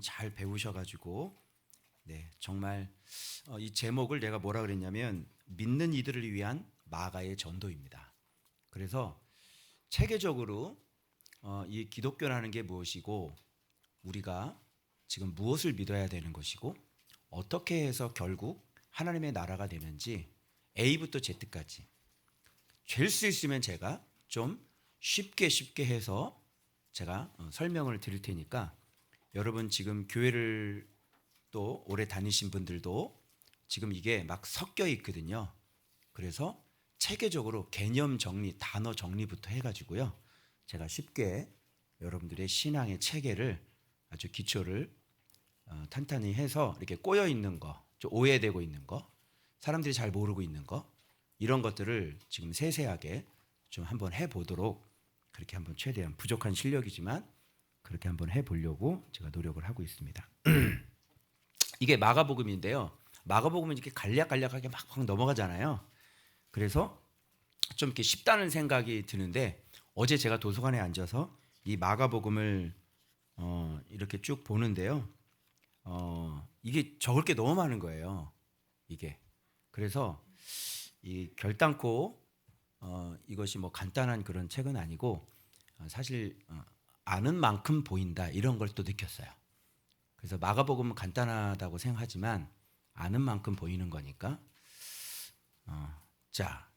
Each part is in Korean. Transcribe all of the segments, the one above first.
잘 배우셔가지고 정말 이 제목을 내가 뭐라 그랬냐면 믿는 이들을 위한 마가의 전도입니다. 그래서 체계적으로 이 기독교라는 게 무엇이고 우리가 지금 무엇을 믿어야 되는 것이고 어떻게 해서 결국 하나님의 나라가 되는지 A부터 Z까지 될 수 있으면 제가 좀 쉽게 해서 제가 설명을 드릴 테니까 여러분 지금 교회를 또 오래 다니신 분들도 지금 이게 막 섞여 있거든요. 그래서 체계적으로 개념 정리, 단어 정리부터 해가지고요. 제가 쉽게 여러분들의 신앙의 체계를 아주 기초를 탄탄히 해서 이렇게 꼬여 있는 거, 좀 오해되고 있는 거, 사람들이 잘 모르고 있는 거 이런 것들을 지금 세세하게 좀 한번 해보도록 그렇게 한번 최대한 부족한 실력이지만 그렇게 한번 해보려고 제가 노력을 하고 있습니다. 이게 마가복음인데요. 마가복음은 이렇게 간략하게 막 넘어가잖아요. 그래서 좀 이렇게 쉽다는 생각이 드는데 어제 제가 도서관에 앉아서 이 마가복음을 이렇게 쭉 보는데요. 이게 적을 게 너무 많은 거예요. 이게. 그래서 이 결단코 이것이 뭐 간단한 그런 책은 아니고 사실 아는 만큼 보인다 이런 걸 또 느꼈어요. 그래서 마가복음은 간단하다고 생각하지만 아는 만큼 보이는 거니까 자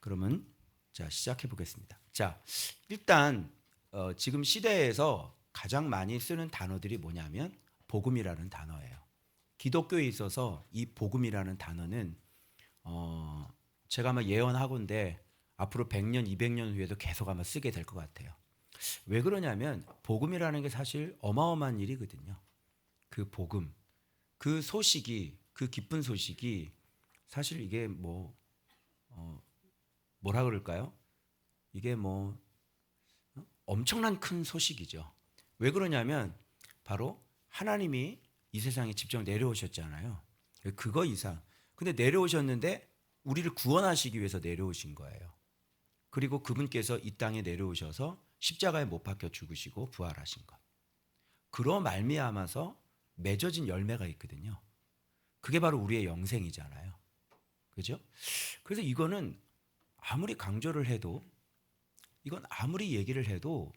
그러면 자 시작해 보겠습니다. 자 일단 지금 시대에서 가장 많이 쓰는 단어들이 뭐냐면 복음이라는 단어예요. 기독교에 있어서 이 복음이라는 단어는 제가 아마 예언하건대 앞으로 100년, 200년 후에도 계속 아마 쓰게 될 것 같아요. 왜 그러냐면 복음이라는 게 사실 어마어마한 일이거든요. 그 복음, 그 소식이, 그 기쁜 소식이 사실 이게 뭐라 그럴까요? 이게 엄청난 큰 소식이죠. 왜 그러냐면 바로 하나님이 이 세상에 직접 내려오셨잖아요. 그거 이상. 근데 내려오셨는데 우리를 구원하시기 위해서 내려오신 거예요. 그리고 그분께서 이 땅에 내려오셔서 십자가에 못 박혀 죽으시고 부활하신 것. 그러 말미암아서 맺어진 열매가 있거든요. 그게 바로 우리의 영생이잖아요. 그죠? 그래서 이거는 아무리 강조를 해도 이건 아무리 얘기를 해도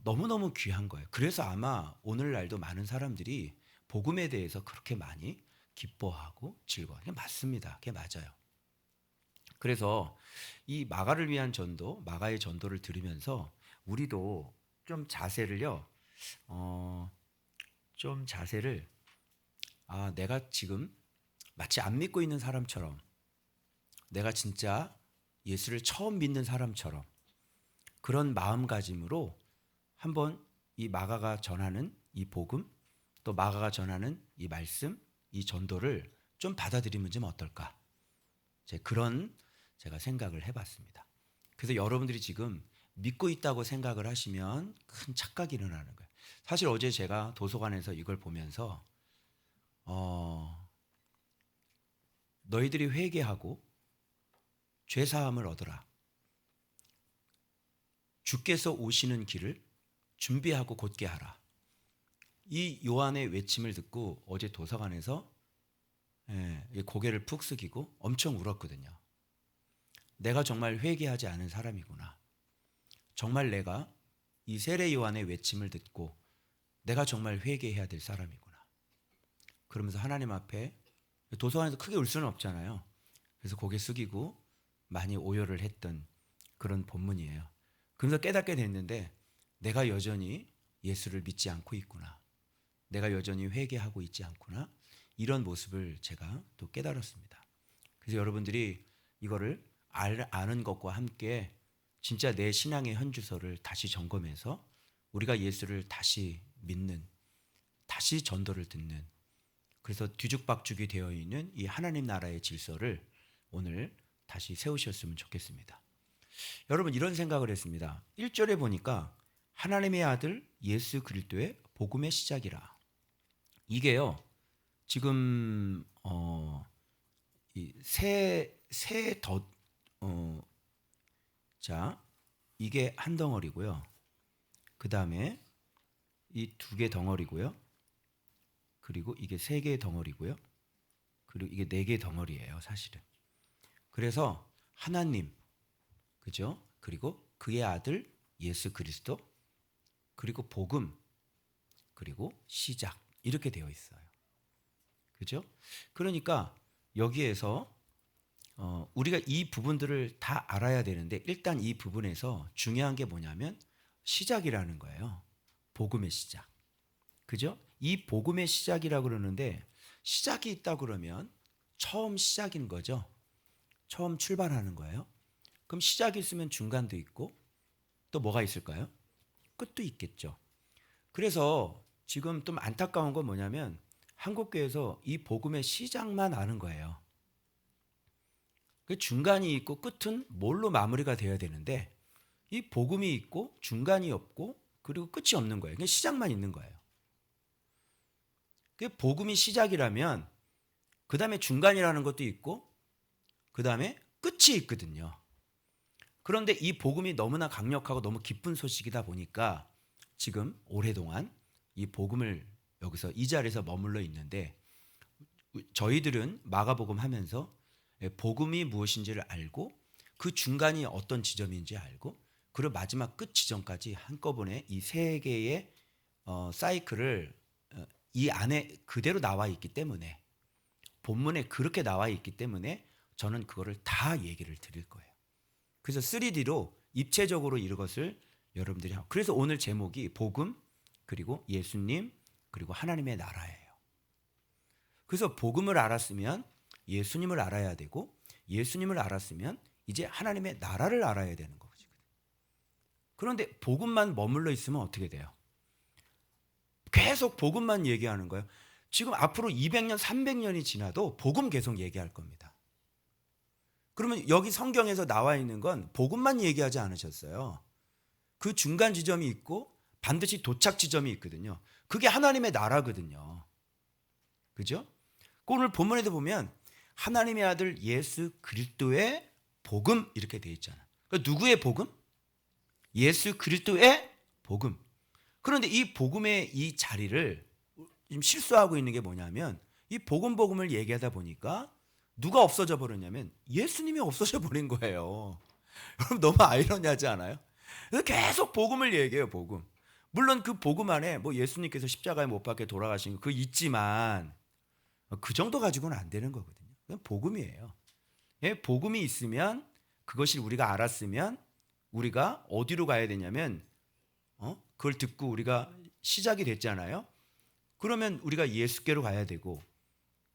너무너무 귀한 거예요. 그래서 아마 오늘날도 많은 사람들이 복음에 대해서 그렇게 많이 기뻐하고 즐거워. 그게 맞습니다. 그게 맞아요. 그래서 이 마가를 위한 전도, 마가의 전도를 들으면서 우리도 좀 자세를요, 좀 자세를 내가 지금 마치 안 믿고 있는 사람처럼 내가 진짜 예수를 처음 믿는 사람처럼 그런 마음가짐으로 한번 이 마가가 전하는 이 복음 또 마가가 전하는 이 말씀 이 전도를 좀 받아들이면 좀 어떨까 그런 제가 생각을 해봤습니다. 그래서 여러분들이 지금 믿고 있다고 생각을 하시면 큰 착각이 일어나는 거예요. 사실 어제 제가 도서관에서 이걸 보면서 너희들이 회개하고 죄사함을 얻으라. 주께서 오시는 길을 준비하고 곧게 하라. 이 요한의 외침을 듣고 어제 도서관에서 고개를 푹 숙이고 엄청 울었거든요. 내가 정말 회개하지 않은 사람이구나. 정말 내가 이 세례 요한의 외침을 듣고 내가 정말 회개해야 될 사람이구나. 그러면서 하나님 앞에 도서관에서 크게 울 수는 없잖아요. 그래서 고개 숙이고 많이 오열을 했던 그런 본문이에요. 그러면서 깨닫게 됐는데 내가 여전히 예수를 믿지 않고 있구나. 내가 여전히 회개하고 있지 않구나. 이런 모습을 제가 또 깨달았습니다. 그래서 여러분들이 이거를 아는 것과 함께 진짜 내 신앙의 현주소를 다시 점검해서 우리가 예수를 다시 믿는, 다시 전도를 듣는 그래서 뒤죽박죽이 되어 있는 이 하나님 나라의 질서를 오늘 다시 세우셨으면 좋겠습니다. 여러분 이런 생각을 했습니다. 1절에 보니까 하나님의 아들 예수 그리스도의 복음의 시작이라. 이게요. 지금 자 이게 한 덩어리고요. 그 다음에 이 두 개 덩어리고요. 그리고 이게 세 개의 덩어리고요. 그리고 이게 네 개의 덩어리예요, 사실은. 그래서 하나님, 그죠? 그리고 그의 아들 예수 그리스도, 그리고 복음, 그리고 시작, 이렇게 되어 있어요. 그죠? 그러니까 여기에서 우리가 이 부분들을 다 알아야 되는데, 일단 이 부분에서 중요한 게 뭐냐면 시작이라는 거예요. 복음의 시작. 그죠? 이 복음의 시작이라고 그러는데, 시작이 있다 그러면 처음 시작인 거죠. 처음 출발하는 거예요. 그럼 시작이 있으면 중간도 있고 또 뭐가 있을까요? 끝도 있겠죠. 그래서 지금 좀 안타까운 건 뭐냐면 한국교회에서 이 복음의 시작만 아는 거예요. 그 중간이 있고 끝은 뭘로 마무리가 돼야 되는데, 이 복음이 있고 중간이 없고 그리고 끝이 없는 거예요. 그냥 시작만 있는 거예요. 그 복음이 시작이라면 그 다음에 중간이라는 것도 있고 그 다음에 끝이 있거든요. 그런데 이 복음이 너무나 강력하고 너무 기쁜 소식이다 보니까 지금 오랫동안 이 복음을 여기서 이 자리에서 머물러 있는데, 저희들은 마가복음 하면서 복음이 무엇인지를 알고 그 중간이 어떤 지점인지 알고 그리고 마지막 끝 지점까지 한꺼번에 이 세 개의 사이클을 이 안에 그대로 나와 있기 때문에, 본문에 그렇게 나와 있기 때문에 저는 그거를 다 얘기를 드릴 거예요. 그래서 3D로 입체적으로 이것을 여러분들이 하고, 그래서 오늘 제목이 복음, 그리고 예수님, 그리고 하나님의 나라예요. 그래서 복음을 알았으면 예수님을 알아야 되고, 예수님을 알았으면 이제 하나님의 나라를 알아야 되는 거거든요. 그런데 복음만 머물러 있으면 어떻게 돼요? 계속 복음만 얘기하는 거예요. 지금 앞으로 200년, 300년이 지나도 복음 계속 얘기할 겁니다. 그러면 여기 성경에서 나와 있는 건 복음만 얘기하지 않으셨어요. 그 중간 지점이 있고 반드시 도착 지점이 있거든요. 그게 하나님의 나라거든요. 그죠? 오늘 본문에도 보면 하나님의 아들 예수 그리스도의 복음 이렇게 돼 있잖아요. 그러니까 누구의 복음? 예수 그리스도의 복음. 그런데 이 복음의 이 자리를 지금 실수하고 있는 게 뭐냐면, 이 복음을 얘기하다 보니까 누가 없어져 버렸냐면 예수님이 없어져 버린 거예요. 여러분 너무 아이러니하지 않아요? 그래서 계속 복음을 얘기해요, 복음. 물론 그 복음 안에 뭐 예수님께서 십자가에 못 박혀 돌아가신 거 그거 있지만 그 정도 가지고는 안 되는 거거든요. 그건 복음이에요. 예, 복음이 있으면, 그것을 우리가 알았으면 우리가 어디로 가야 되냐면 그걸 듣고 우리가 시작이 됐잖아요. 그러면 우리가 예수께로 가야 되고,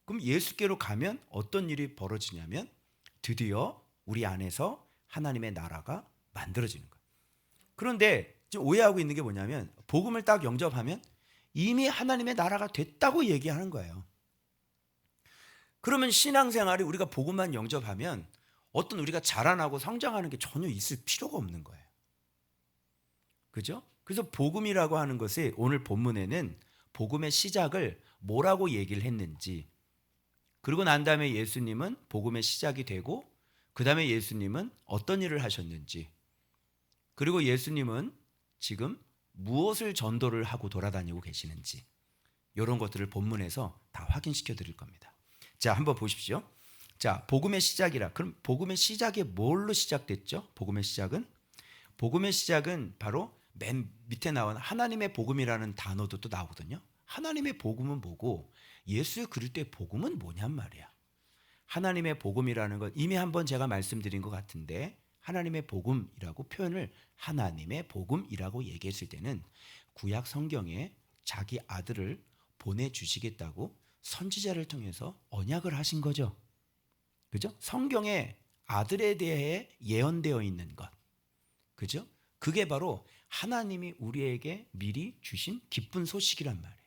그럼 예수께로 가면 어떤 일이 벌어지냐면 드디어 우리 안에서 하나님의 나라가 만들어지는 거예요. 그런데 지금 오해하고 있는 게 뭐냐면 복음을 딱 영접하면 이미 하나님의 나라가 됐다고 얘기하는 거예요. 그러면 신앙생활이 우리가 복음만 영접하면 어떤 우리가 자라나고 성장하는 게 전혀 있을 필요가 없는 거예요. 그죠? 그래서 복음이라고 하는 것이 오늘 본문에는 복음의 시작을 뭐라고 얘기를 했는지, 그리고 난 다음에 예수님은 복음의 시작이 되고 그 다음에 예수님은 어떤 일을 하셨는지, 그리고 예수님은 지금 무엇을 전도를 하고 돌아다니고 계시는지, 이런 것들을 본문에서 다 확인시켜 드릴 겁니다. 자, 한번 보십시오. 자, 복음의 시작이라. 그럼 복음의 시작이 뭘로 시작됐죠? 복음의 시작은 바로 맨 밑에 나온 하나님의 복음이라는 단어도 또 나오거든요. 하나님의 복음은 뭐고 예수 그리스도의 복음은 뭐냔 말이야. 하나님의 복음이라는 건 이미 한번 제가 말씀드린 것 같은데, 하나님의 복음이라고 표현을 하나님의 복음이라고 얘기했을 때는 구약 성경에 자기 아들을 보내주시겠다고 선지자를 통해서 언약을 하신 거죠. 그죠? 성경에 아들에 대해 예언되어 있는 것. 그죠? 그게 바로 하나님이 우리에게 미리 주신 기쁜 소식이란 말이에요.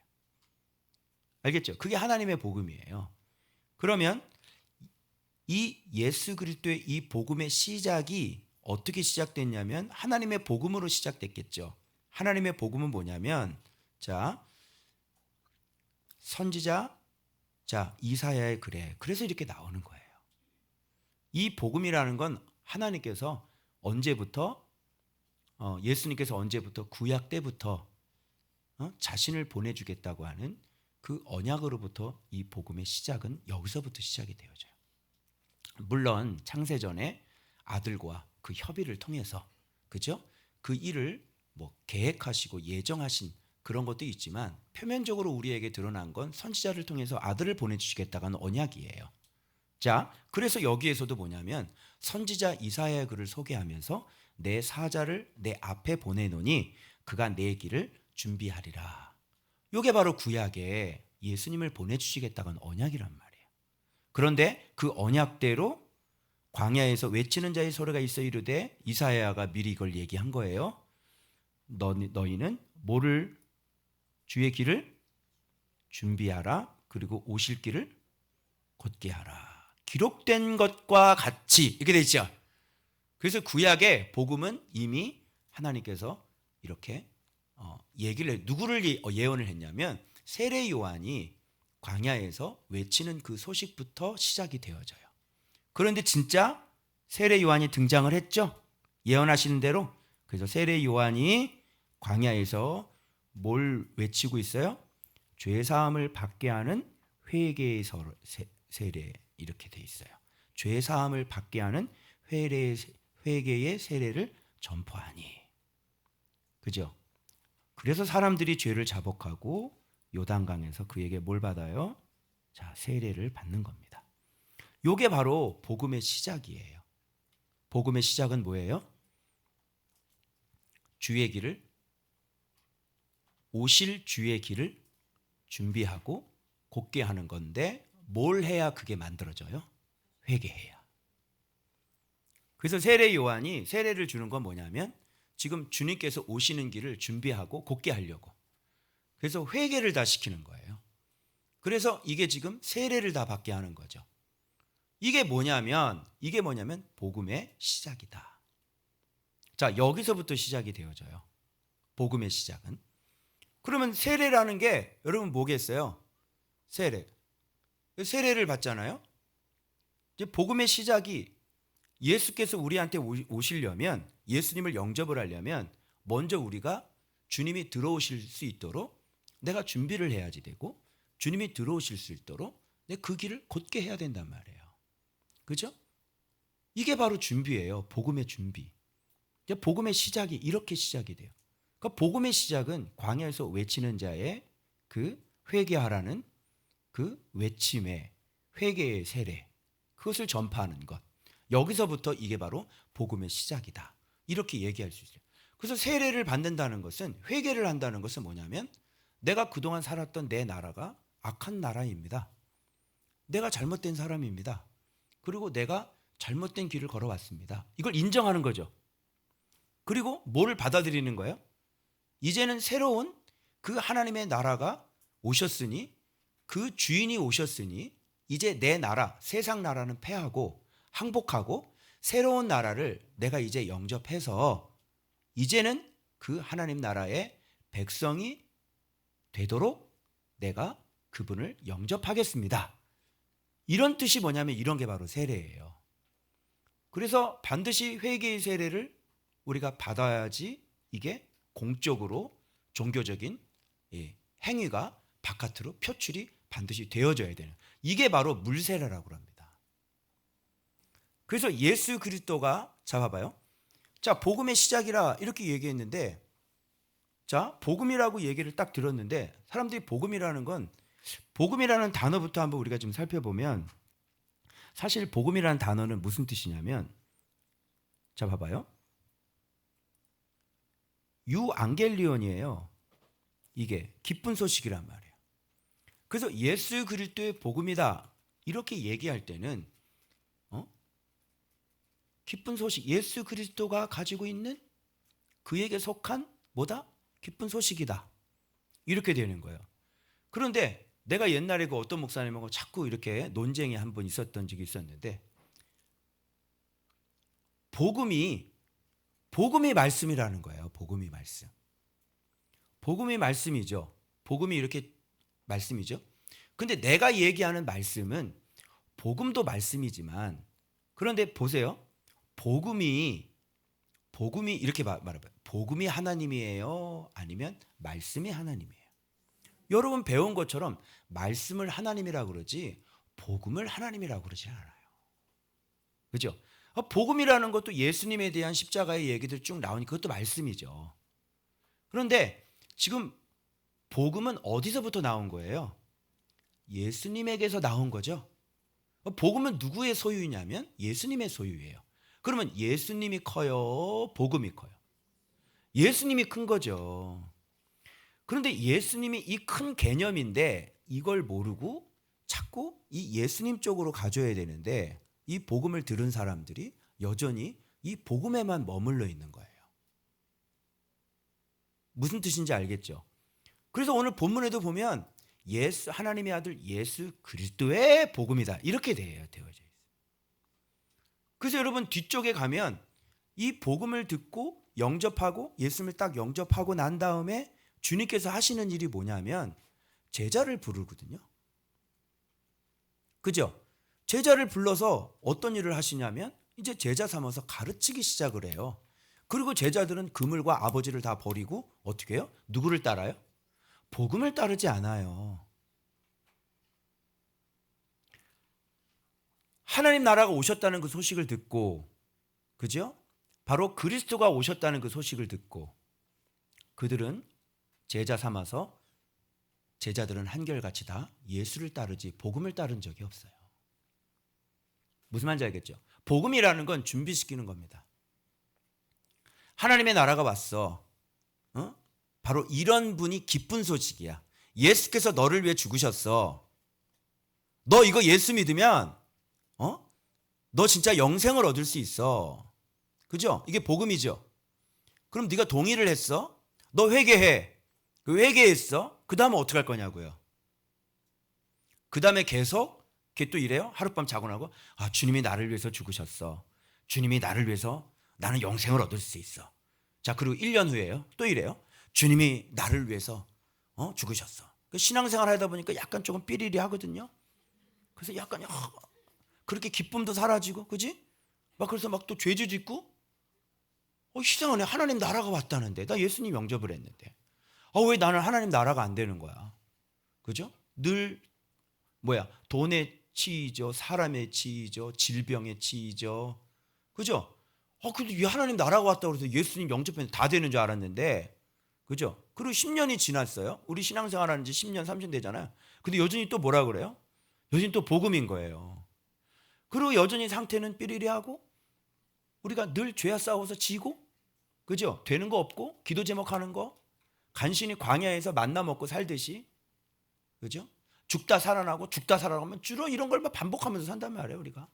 알겠죠? 그게 하나님의 복음이에요. 그러면 이 예수 그리스도의 이 복음의 시작이 어떻게 시작됐냐면 하나님의 복음으로 시작됐겠죠. 하나님의 복음은 뭐냐면, 자, 선지자, 자, 이사야의 글에 그래서 이렇게 나오는 거예요. 이 복음이라는 건 하나님께서 언제부터 예수님께서 언제부터 구약 때부터 자신을 보내주겠다고 하는 그 언약으로부터 이 복음의 시작은 여기서부터 시작이 되어져요. 물론 창세전에 아들과 그 협의를 통해서, 그죠? 그 일을 뭐 계획하시고 예정하신 그런 것도 있지만 표면적으로 우리에게 드러난 건 선지자를 통해서 아들을 보내주시겠다는 언약이에요. 자, 그래서 여기에서도 뭐냐면 선지자 이사야의 글을 소개하면서 내 사자를 내 앞에 보내노니 그가 내 길을 준비하리라. 이게 바로 구약에 예수님을 보내주시겠다는 언약이란 말이에요. 그런데 그 언약대로 광야에서 외치는 자의 소리가 있어 이르되, 이사야가 미리 이걸 얘기한 거예요. 너희는 뭐를, 주의 길을 준비하라. 그리고 오실 길을 곧게 하라. 기록된 것과 같이 이렇게 돼 있죠. 그래서 구약의 복음은 이미 하나님께서 이렇게 얘기를 해. 누구를 예언을 했냐면 세례 요한이 광야에서 외치는 그 소식부터 시작이 되어져요. 그런데 진짜 세례 요한이 등장을 했죠. 예언하시는 대로. 그래서 세례 요한이 광야에서 뭘 외치고 있어요? 죄 사함을 받게 하는 회개의 세례, 이렇게 돼 있어요. 죄 사함을 받게 하는 회개의 세례를 전파하니. 그죠? 그래서 사람들이 죄를 자복하고 요단강에서 그에게 뭘 받아요? 자, 세례를 받는 겁니다. 요게 바로 복음의 시작이에요. 복음의 시작은 뭐예요? 주의 길을, 오실 주의 길을 준비하고 곧게 하는 건데 뭘 해야 그게 만들어져요? 회개해야. 그래서 세례 요한이 세례를 주는 건 뭐냐면 지금 주님께서 오시는 길을 준비하고 곧게 하려고. 그래서 회개를 다 시키는 거예요. 그래서 이게 지금 세례를 다 받게 하는 거죠. 이게 뭐냐면 복음의 시작이다. 자, 여기서부터 시작이 되어져요. 복음의 시작은. 그러면 세례라는 게 여러분 뭐겠어요? 세례를 받잖아요. 이제 복음의 시작이 예수께서 우리한테 오시려면, 예수님을 영접을 하려면 먼저 우리가 주님이 들어오실 수 있도록 내가 준비를 해야지 되고, 주님이 들어오실 수 있도록 내가 그 길을 곧게 해야 된단 말이에요. 그죠? 이게 바로 준비예요. 복음의 준비. 복음의 시작이 이렇게 시작이 돼요. 그러니까 복음의 시작은 광야에서 외치는 자의 그 회개하라는 그 외침의 회개의 세례, 그것을 전파하는 것. 여기서부터 이게 바로 복음의 시작이다. 이렇게 얘기할 수 있어요. 그래서 세례를 받는다는 것은, 회개를 한다는 것은 뭐냐면 내가 그동안 살았던 내 나라가 악한 나라입니다. 내가 잘못된 사람입니다. 그리고 내가 잘못된 길을 걸어왔습니다. 이걸 인정하는 거죠. 그리고 뭐를 받아들이는 거예요? 이제는 새로운 그 하나님의 나라가 오셨으니, 그 주인이 오셨으니 이제 내 나라, 세상 나라는 패하고 항복하고 새로운 나라를 내가 이제 영접해서 이제는 그 하나님 나라의 백성이 되도록 내가 그분을 영접하겠습니다. 이런 뜻이 뭐냐면 이런 게 바로 세례예요. 그래서 반드시 회개의 세례를 우리가 받아야지 이게 공적으로 종교적인 행위가 바깥으로 표출이 반드시 되어져야 되는, 이게 바로 물세례라고 합니다. 그래서 예수 그리스도가, 자 봐봐요. 자, 복음의 시작이라 이렇게 얘기했는데, 자, 복음이라고 얘기를 딱 들었는데 사람들이 복음이라는 단어부터 한번 우리가 좀 살펴보면, 사실 복음이라는 단어는 무슨 뜻이냐면, 자 봐봐요. 유앙겔리온이에요. 이게 기쁜 소식이란 말이에요. 그래서 예수 그리스도의 복음이다 이렇게 얘기할 때는 기쁜 소식, 예수 그리스도가 가지고 있는 그에게 속한 뭐다? 기쁜 소식이다. 이렇게 되는 거예요. 그런데 내가 옛날에 그 어떤 목사님하고 자꾸 이렇게 논쟁이 한 번 있었던 적이 있었는데, 복음이 말씀이라는 거예요. 복음이 말씀. 복음이 말씀이죠. 복음이 이렇게 말씀이죠. 근데 내가 얘기하는 말씀은 복음도 말씀이지만, 그런데 보세요. 복음이 복음이 이렇게 말해봐요. 복음이 하나님이에요? 아니면 말씀이 하나님이에요? 여러분 배운 것처럼 말씀을 하나님이라고 그러지 복음을 하나님이라고 그러지 않아요. 그죠? 복음이라는 것도 예수님에 대한 십자가의 얘기들 쭉 나오니 그것도 말씀이죠. 그런데 지금 복음은 어디서부터 나온 거예요? 예수님에게서 나온 거죠. 복음은 누구의 소유냐면 예수님의 소유예요. 그러면 예수님이 커요? 복음이 커요? 예수님이 큰 거죠. 그런데 예수님이 이 큰 개념인데 이걸 모르고 자꾸 이 예수님 쪽으로 가져야 되는데 이 복음을 들은 사람들이 여전히 이 복음에만 머물러 있는 거예요. 무슨 뜻인지 알겠죠? 그래서 오늘 본문에도 보면 예수 하나님의 아들 예수 그리스도의 복음이다 이렇게 되어져 있어요. 그래서 여러분 뒤쪽에 가면 이 복음을 듣고 영접하고 예수님을 딱 영접하고 난 다음에 주님께서 하시는 일이 뭐냐면 제자를 부르거든요. 그죠? 제자를 불러서 어떤 일을 하시냐면 이제 제자 삼아서 가르치기 시작을 해요. 그리고 제자들은 그물과 아버지를 다 버리고 어떻게 해요? 누구를 따라요? 복음을 따르지 않아요. 하나님 나라가 오셨다는 그 소식을 듣고, 그죠? 바로 그리스도가 오셨다는 그 소식을 듣고 그들은 제자 삼아서 제자들은 한결같이 다 예수를 따르지 복음을 따른 적이 없어요. 무슨 말인지 알겠죠? 복음이라는 건 준비시키는 겁니다. 하나님의 나라가 왔어. 바로 이런 분이 기쁜 소식이야. 예수께서 너를 위해 죽으셨어. 너 이거 예수 믿으면 너 진짜 영생을 얻을 수 있어. 그죠? 이게 복음이죠. 그럼 네가 동의를 했어? 너 회개해. 그 회개했어? 그 다음에 어떻게 할 거냐고요. 그 다음에 계속 걔 또 이래요. 하룻밤 자고 나고 주님이 나를 위해서 죽으셨어. 주님이 나를 위해서 나는 영생을 얻을 수 있어. 자, 그리고 1년 후에요. 또 이래요. 주님이 나를 위해서 죽으셨어. 신앙생활 하다 보니까 약간 조금 삐리리 하거든요. 그래서 약간 그렇게 기쁨도 사라지고, 그지? 막 그래서 막 또 죄주 짓고, 이상하네. 하나님 나라가 왔다는데 나 예수님 영접을 했는데 왜 나는 하나님 나라가 안 되는 거야? 그죠? 늘 돈에 치이죠, 사람에 치이죠, 질병에 치이죠, 그죠? 그래도 왜 하나님 나라가 왔다고 해서 예수님 영접했는데 다 되는 줄 알았는데, 그죠? 그리고 10년이 지났어요. 우리 신앙생활 하는 지 10년, 30년 되잖아요. 근데 여전히 또 뭐라 그래요? 여전히 또 복음인 거예요. 그리고 여전히 상태는 삐리리하고 우리가 늘 죄와 싸워서 지고, 그죠? 되는 거 없고 기도 제목하는 거 간신히 광야에서 만나 먹고 살듯이, 그죠? 죽다 살아나고 죽다 살아나면 주로 이런 걸 반복하면서 산단 말이에요. 우리가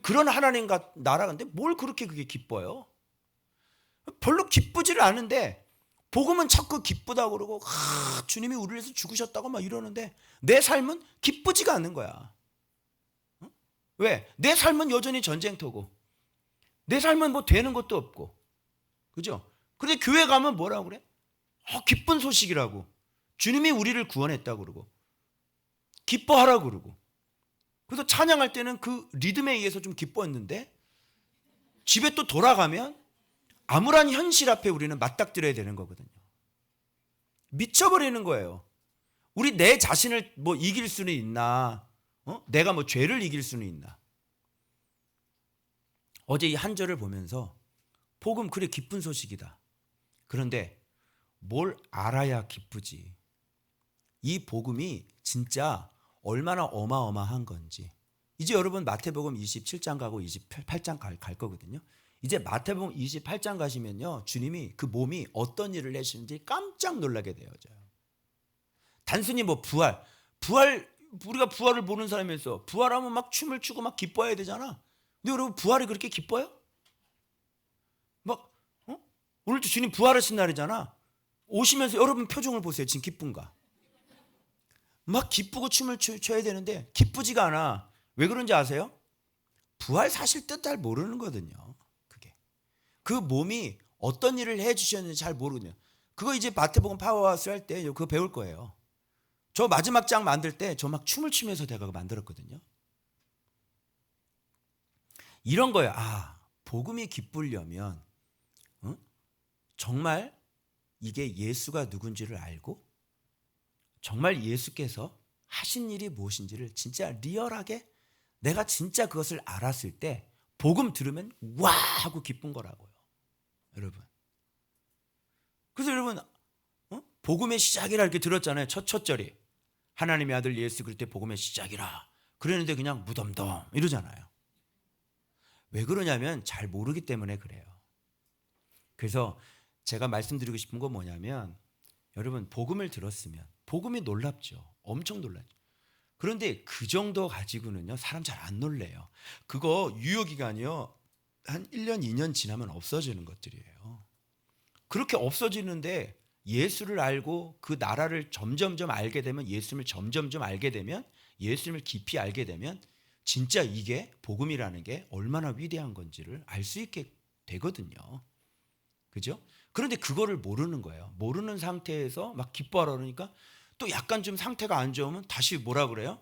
그런 하나님과 나라인데 뭘 그렇게 그게 기뻐요? 별로 기쁘지를 않은데 복음은 자꾸 기쁘다고 그러고 주님이 우리를 위해서 죽으셨다고 막 이러는데 내 삶은 기쁘지가 않는 거야. 왜? 내 삶은 여전히 전쟁터고 내 삶은 뭐 되는 것도 없고, 그죠? 근데 교회 가면 뭐라고 그래? 기쁜 소식이라고. 주님이 우리를 구원했다고 그러고 기뻐하라고 그러고. 그래서 찬양할 때는 그 리듬에 의해서 좀 기뻐했는데 집에 또 돌아가면 암울한 현실 앞에 우리는 맞닥뜨려야 되는 거거든요. 미쳐버리는 거예요. 우리 내 자신을 이길 수는 있나? 내가 죄를 이길 수는 있나? 어제 이 한 절을 보면서 복음 그래 기쁜 소식이다. 그런데 뭘 알아야 기쁘지. 이 복음이 진짜 얼마나 어마어마한 건지. 이제 여러분 마태복음 27장 가고 28장 갈 거거든요. 이제 마태복음 28장 가시면요, 주님이 그 몸이 어떤 일을 하시는지 깜짝 놀라게 되어져요. 단순히 부활 우리가 부활을 보는 사람에서 부활하면 막 춤을 추고 막 기뻐해야 되잖아. 근데 여러분 부활이 그렇게 기뻐요? 오늘도 주님 부활하신 날이잖아. 오시면서 여러분 표정을 보세요. 지금 기쁜가? 막 기쁘고 춤을 춰야 되는데 기쁘지가 않아. 왜 그런지 아세요? 부활 사실 뜻 잘 모르는 거거든요. 그게 그 몸이 어떤 일을 해주셨는지 잘 모르거든요. 그거 이제 마태복음 파워하우스 할 때 그거 배울 거예요. 저 마지막 장 만들 때 저 막 춤을 추면서 내가 만들었거든요. 이런 거예요. 복음이 기쁘려면 정말 이게 예수가 누군지를 알고 정말 예수께서 하신 일이 무엇인지를 진짜 리얼하게 내가 진짜 그것을 알았을 때 복음 들으면 와 하고 기쁜 거라고요. 여러분. 그래서 여러분 복음의 시작이라 이렇게 들었잖아요. 첫 절이 하나님의 아들 예수 그리스도의 복음의 시작이라 그랬는데 그냥 무덤덤 이러잖아요. 왜 그러냐면 잘 모르기 때문에 그래요. 그래서 제가 말씀드리고 싶은 건 뭐냐면 여러분 복음을 들었으면 복음이 놀랍죠. 엄청 놀랍죠. 그런데 그 정도 가지고는요 사람 잘 안 놀래요. 그거 유효기간이요 한 1년 2년 지나면 없어지는 것들이에요. 그렇게 없어지는데 예수를 알고 그 나라를 점점점 알게 되면 예수님을 점점점 알게 되면 예수님을 깊이 알게 되면 진짜 이게 복음이라는 게 얼마나 위대한 건지를 알 수 있게 되거든요. 그죠? 그런데 그거를 모르는 거예요. 모르는 상태에서 막 기뻐하라 그러니까 또 약간 좀 상태가 안 좋으면 다시 뭐라 그래요?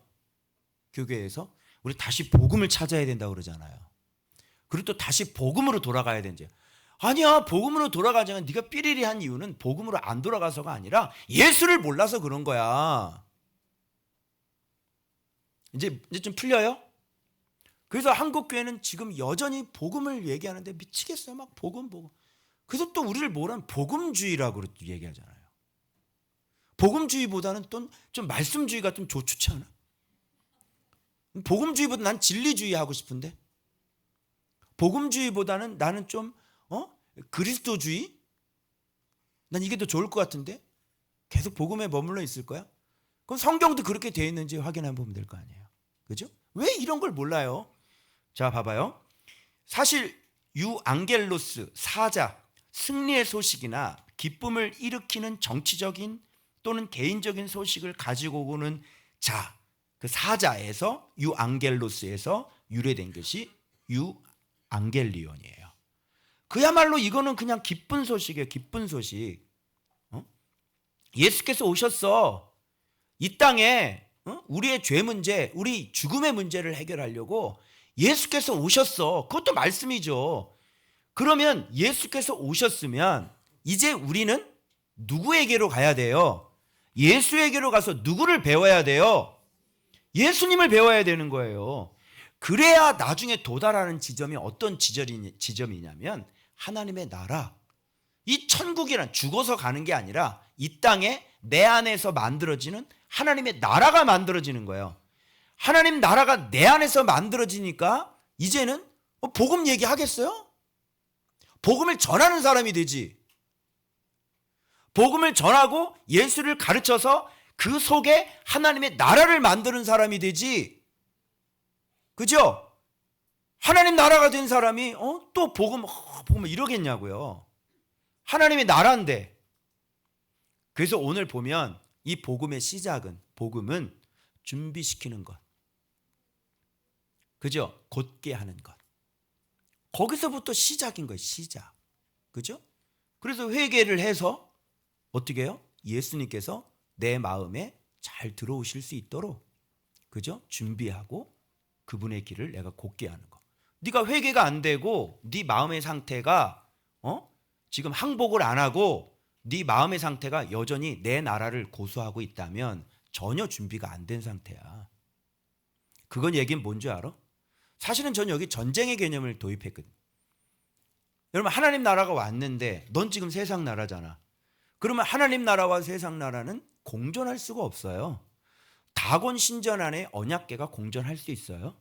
교회에서 우리 다시 복음을 찾아야 된다고 그러잖아요. 그리고 또 다시 복음으로 돌아가야 되는지. 아니야, 복음으로 돌아가자면 네가 삐리리한 이유는 복음으로 안 돌아가서가 아니라 예수를 몰라서 그런 거야. 이제 좀 풀려요? 그래서 한국 교회는 지금 여전히 복음을 얘기하는데 미치겠어요. 막 복음. 그래서 또 우리를 뭐라면 복음주의라고 얘기하잖아요. 복음주의보다는 또 좀 말씀주의가 좀 좋지 않아? 복음주의보다 난 진리주의 하고 싶은데 복음주의보다는 나는 좀 그리스도주의? 난 이게 더 좋을 것 같은데 계속 복음에 머물러 있을 거야? 그럼 성경도 그렇게 되어 있는지 확인해 보면 될 거 아니에요. 그죠? 왜 이런 걸 몰라요? 자, 봐봐요. 사실 유앙겔로스, 사자, 승리의 소식이나 기쁨을 일으키는 정치적인 또는 개인적인 소식을 가지고 오는 자, 그 사자에서 유앙겔로스에서 유래된 것이 유앙겔리온이에요. 그야말로 이거는 그냥 기쁜 소식이에요. 기쁜 소식. 예수께서 오셨어. 이 땅에 우리의 죄 문제, 우리 죽음의 문제를 해결하려고 예수께서 오셨어. 그것도 말씀이죠. 그러면 예수께서 오셨으면 이제 우리는 누구에게로 가야 돼요? 예수에게로 가서 누구를 배워야 돼요? 예수님을 배워야 되는 거예요. 그래야 나중에 도달하는 지점이 어떤 지점이냐면 하나님의 나라. 이 천국이란 죽어서 가는 게 아니라 이 땅에 내 안에서 만들어지는 하나님의 나라가 만들어지는 거예요. 하나님 나라가 내 안에서 만들어지니까 이제는 복음 얘기하겠어요? 복음을 전하는 사람이 되지. 복음을 전하고 예수를 가르쳐서 그 속에 하나님의 나라를 만드는 사람이 되지. 그죠? 하나님 나라가 된 사람이 또 복음 이러겠냐고요. 하나님의 나라인데. 그래서 오늘 보면 이 복음의 시작은 복음은 준비시키는 것. 그죠? 곧게 하는 것. 거기서부터 시작인 거예요. 시작. 그죠? 그래서 회개를 해서 어떻게 해요? 예수님께서 내 마음에 잘 들어오실 수 있도록 그죠? 준비하고 그분의 길을 내가 곧게 하는 거. 네가 회개가 안 되고 네 마음의 상태가 지금 항복을 안 하고 네 마음의 상태가 여전히 내 나라를 고수하고 있다면 전혀 준비가 안 된 상태야. 그건 얘기는 뭔지 알아? 사실은 전 여기 전쟁의 개념을 도입했거든. 여러분 하나님 나라가 왔는데 넌 지금 세상 나라잖아. 그러면 하나님 나라와 세상 나라는 공존할 수가 없어요. 다곤 신전 안에 언약궤가 공존할 수 있어요?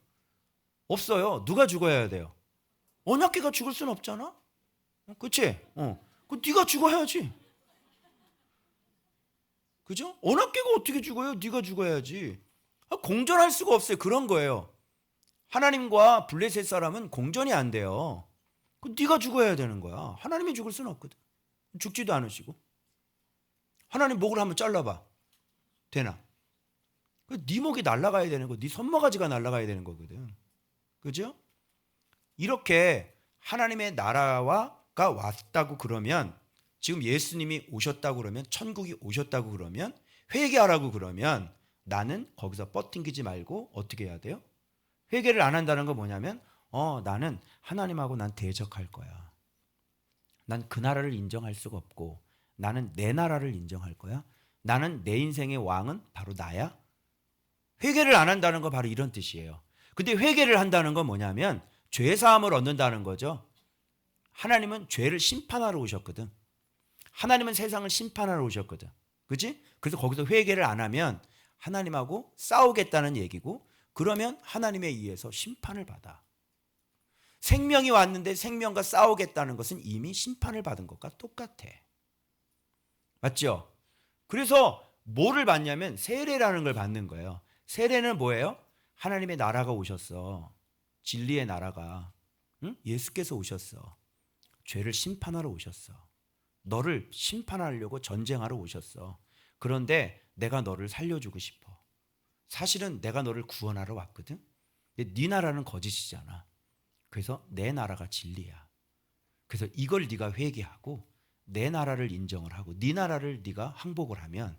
없어요. 누가 죽어야 돼요? 언약궤가 죽을 수는 없잖아. 그치? 그 네가 죽어야지. 그죠? 언약궤가 어떻게 죽어요? 네가 죽어야지. 공존할 수가 없어요. 그런 거예요. 하나님과 블레셋 사람은 공존이 안 돼요. 네가 죽어야 되는 거야. 하나님이 죽을 수는 없거든. 죽지도 않으시고. 하나님 목을 한번 잘라봐. 되나? 네 목이 날아가야 되는 거, 네 손모가지가 날아가야 되는 거거든. 그죠? 이렇게 하나님의 나라가 왔다고 그러면 지금 예수님이 오셨다고 그러면 천국이 오셨다고 그러면 회개하라고 그러면 나는 거기서 뻗팅기지 말고 어떻게 해야 돼요? 회개를 안 한다는 건 뭐냐면 나는 하나님하고 난 대적할 거야. 난 그 나라를 인정할 수가 없고 나는 내 나라를 인정할 거야. 나는 내 인생의 왕은 바로 나야. 회개를 안 한다는 거 바로 이런 뜻이에요. 근데 회개를 한다는 건 뭐냐면 죄 사함을 얻는다는 거죠. 하나님은 죄를 심판하러 오셨거든. 하나님은 세상을 심판하러 오셨거든. 그렇지? 그래서 거기서 회개를 안 하면 하나님하고 싸우겠다는 얘기고, 그러면 하나님에 의해서 심판을 받아. 생명이 왔는데 생명과 싸우겠다는 것은 이미 심판을 받은 것과 똑같아. 맞죠? 그래서 뭐를 받냐면 세례라는 걸 받는 거예요. 세례는 뭐예요? 하나님의 나라가 오셨어. 진리의 나라가. 응? 예수께서 오셨어. 죄를 심판하러 오셨어. 너를 심판하려고 전쟁하러 오셨어. 그런데 내가 너를 살려주고 싶어. 사실은 내가 너를 구원하러 왔거든. 근데 네 나라는 거짓이잖아. 그래서 내 나라가 진리야. 그래서 이걸 네가 회개하고 내 나라를 인정을 하고 네 나라를 네가 항복을 하면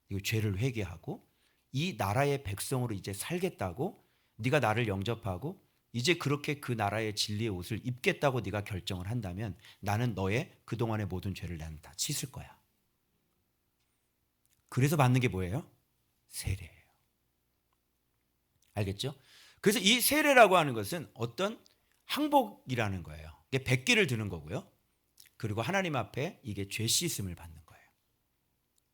이거 죄를 회개하고 이 나라의 백성으로 이제 살겠다고 네가 나를 영접하고 이제 그렇게 그 나라의 진리의 옷을 입겠다고 네가 결정을 한다면 나는 너의 그동안의 모든 죄를 나는 다 씻을 거야. 그래서 받는 게 뭐예요? 세례예요. 알겠죠? 그래서 이 세례라고 하는 것은 어떤 항복이라는 거예요. 이게 백기를 드는 거고요. 그리고 하나님 앞에 이게 죄 씻음을 받는 거예요.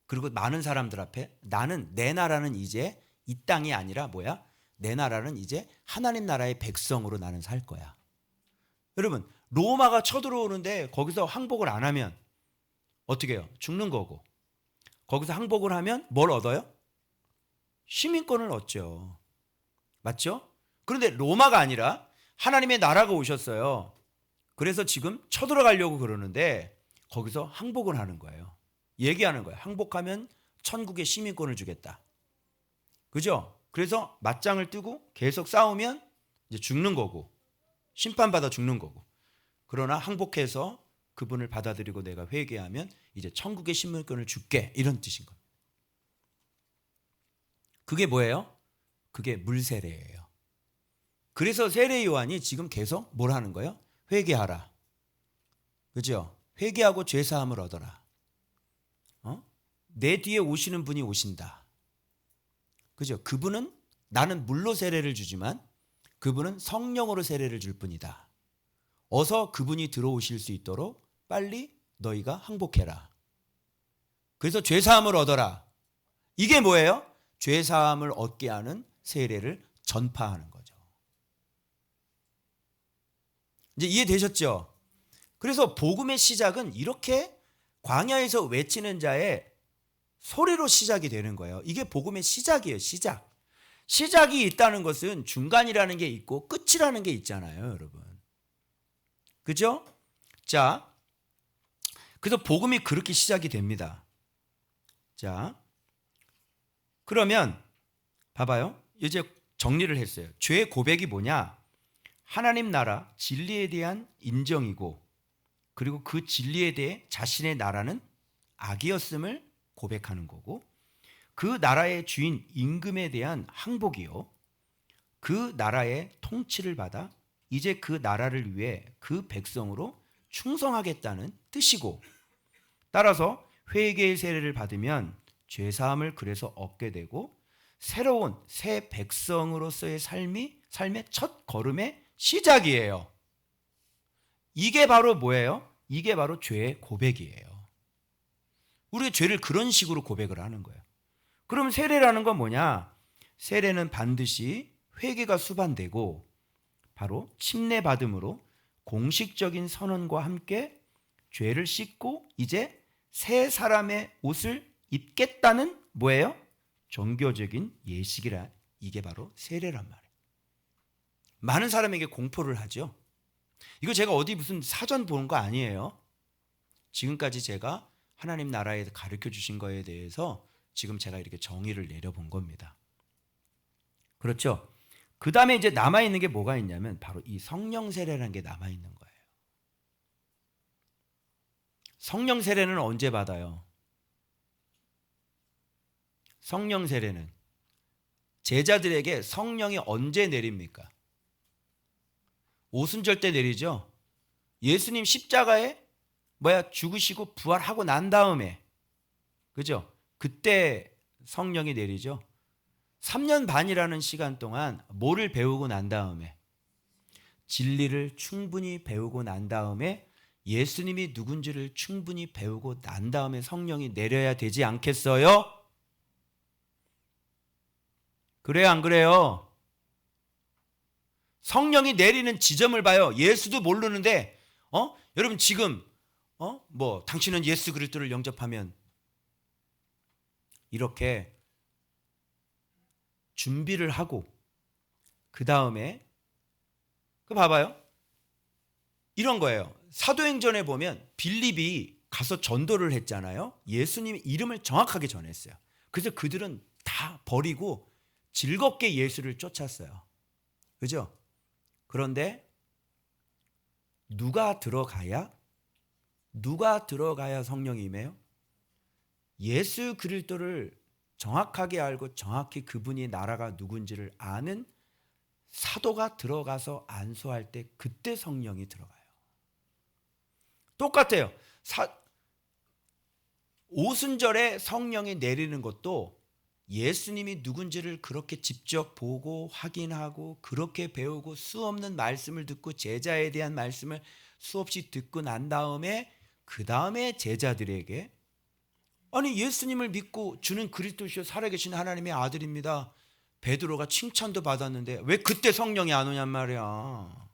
그리고 많은 사람들 앞에 나는 내 나라는 이제 이 땅이 아니라 뭐야? 내 나라는 이제 하나님 나라의 백성으로 나는 살 거야. 여러분, 로마가 쳐들어오는데 거기서 항복을 안 하면 어떻게 해요? 죽는 거고. 거기서 항복을 하면 뭘 얻어요? 시민권을 얻죠. 맞죠? 그런데 로마가 아니라 하나님의 나라가 오셨어요. 그래서 지금 쳐들어가려고 그러는데 거기서 항복을 하는 거예요. 얘기하는 거예요. 항복하면 천국의 시민권을 주겠다. 그죠? 그래서 맞짱을 뜨고 계속 싸우면 이제 죽는 거고, 심판받아 죽는 거고. 그러나 항복해서 그분을 받아들이고 내가 회개하면 이제 천국의 시민권을 줄게, 이런 뜻인 거예요. 그게 뭐예요? 그게 물세례예요. 그래서 세례 요한이 지금 계속 뭘 하는 거예요? 회개하라. 그죠? 회개하고 죄사함을 얻어라. 내 뒤에 오시는 분이 오신다. 그죠? 그분은 나는 물로 세례를 주지만 그분은 성령으로 세례를 줄 뿐이다. 어서 그분이 들어오실 수 있도록 빨리 너희가 항복해라. 그래서 죄사함을 얻어라. 이게 뭐예요? 죄사함을 얻게 하는 세례를 전파하는 거죠. 이제 이해되셨죠? 그래서 복음의 시작은 이렇게 광야에서 외치는 자의 소리로 시작이 되는 거예요. 이게 복음의 시작이에요. 시작. 시작이 있다는 것은 중간이라는 게 있고 끝이라는 게 있잖아요, 여러분. 그죠? 자, 그래서 복음이 그렇게 시작이 됩니다. 자, 그러면 봐봐요. 이제 정리를 했어요. 죄의 고백이 뭐냐? 하나님 나라 진리에 대한 인정이고, 그리고 그 진리에 대해 자신의 나라는 악이었음을 고백하는 거고, 그 나라의 주인 임금에 대한 항복이요, 그 나라의 통치를 받아 이제 그 나라를 위해 그 백성으로 충성하겠다는 뜻이고, 따라서 회개의 세례를 받으면 죄사함을 그래서 얻게 되고 새로운 새 백성으로서의 삶의 첫 걸음의 시작이에요. 이게 바로 뭐예요? 이게 바로 죄의 고백이에요. 우리의 죄를 그런 식으로 고백을 하는 거예요. 그럼 세례라는 건 뭐냐? 세례는 반드시 회개가 수반되고 바로 침례받음으로 공식적인 선언과 함께 죄를 씻고 이제 새 사람의 옷을 입겠다는 뭐예요? 종교적인 예식이라. 이게 바로 세례란 말이에요. 많은 사람에게 공포를 하죠. 이거 제가 어디 무슨 사전 본 거 아니에요. 지금까지 제가 하나님 나라에 가르쳐 주신 거에 대해서 지금 제가 이렇게 정의를 내려본 겁니다. 그렇죠? 그 다음에 이제 남아있는 게 뭐가 있냐면 바로 이 성령 세례라는 게 남아있는 거예요. 성령 세례는 언제 받아요? 성령 세례는 제자들에게 성령이 언제 내립니까? 오순절 때 내리죠. 예수님 십자가에 죽으시고 부활하고 난 다음에, 그죠? 그때 성령이 내리죠. 3년 반이라는 시간 동안 뭐를 배우고 난 다음에, 진리를 충분히 배우고 난 다음에, 예수님이 누군지를 충분히 배우고 난 다음에 성령이 내려야 되지 않겠어요? 그래요, 안 그래요? 성령이 내리는 지점을 봐요. 예수도 모르는데, 여러분 지금, 당신은 예수 그리스도를 영접하면, 이렇게 준비를 하고, 그 다음에, 봐봐요. 이런 거예요. 사도행전에 보면 빌립이 가서 전도를 했잖아요. 예수님 이름을 정확하게 전했어요. 그래서 그들은 다 버리고 즐겁게 예수를 쫓았어요. 그죠? 그런데 누가 들어가야 성령이 임해요? 예수 그리스도를 정확하게 알고 정확히 그분이 나라가 누군지를 아는 사도가 들어가서 안수할 때 그때 성령이 들어가요. 똑같아요. 오순절에 성령이 내리는 것도 예수님이 누군지를 그렇게 직접 보고 확인하고 그렇게 배우고 수없는 말씀을 듣고 제자에 대한 말씀을 수없이 듣고 난 다음에 그 다음에 제자들에게 아니 예수님을 믿고 주는 그리스도시요 살아계신 하나님의 아들입니다. 베드로가 칭찬도 받았는데 왜 그때 성령이 안 오냔 말이야.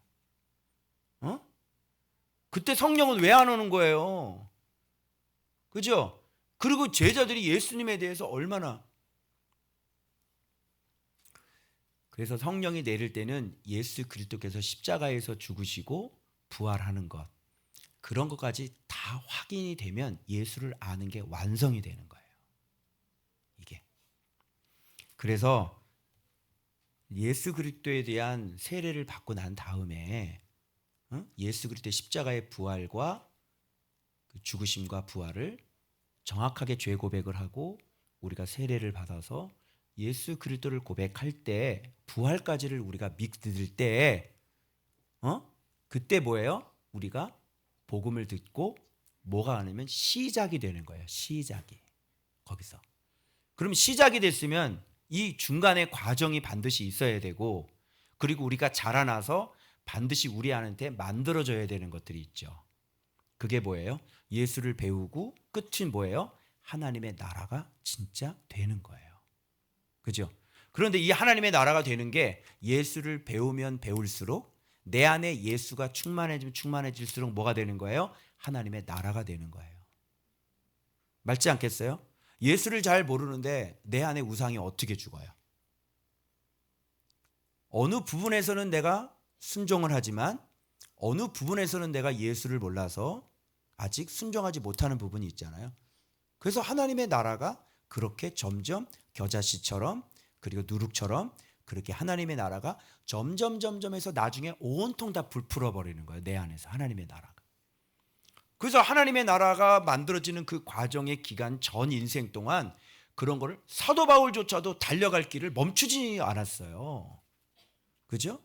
그때 성령은 왜 안 오는 거예요? 그죠? 그리고 제자들이 예수님에 대해서 얼마나, 그래서 성령이 내릴 때는 예수 그리스도께서 십자가에서 죽으시고 부활하는 것, 그런 것까지 다 확인이 되면 예수를 아는 게 완성이 되는 거예요. 이게. 그래서 예수 그리스도에 대한 세례를 받고 난 다음에 예수 그리스도의 십자가의 부활과 그 죽으심과 부활을 정확하게 죄 고백을 하고 우리가 세례를 받아서 예수 그리스도를 고백할 때 부활까지를 우리가 믿을 때 그때 뭐예요? 우리가 복음을 듣고 뭐가 아니면 시작이 되는 거예요. 시작이. 거기서. 그럼 시작이 됐으면 이 중간에 과정이 반드시 있어야 되고 그리고 우리가 자라나서 반드시 우리한테 만들어져야 되는 것들이 있죠. 그게 뭐예요? 예수를 배우고 끝은 뭐예요? 하나님의 나라가 진짜 되는 거예요. 그죠? 그런데 이 하나님의 나라가 되는 게 예수를 배우면 배울수록 내 안에 예수가 충만해지면 충만해질수록 뭐가 되는 거예요? 하나님의 나라가 되는 거예요. 맞지 않겠어요? 예수를 잘 모르는데 내 안에 우상이 어떻게 죽어요? 어느 부분에서는 내가 순종을 하지만 어느 부분에서는 내가 예수를 몰라서 아직 순종하지 못하는 부분이 있잖아요. 그래서 하나님의 나라가 그렇게 점점 겨자씨처럼 그리고 누룩처럼 그렇게 하나님의 나라가 점점해서 나중에 온통 다 불풀어 버리는 거예요. 내 안에서 하나님의 나라가. 그래서 하나님의 나라가 만들어지는 그 과정의 기간 전 인생 동안 그런 거를 사도 바울조차도 달려갈 길을 멈추지 않았어요. 그죠?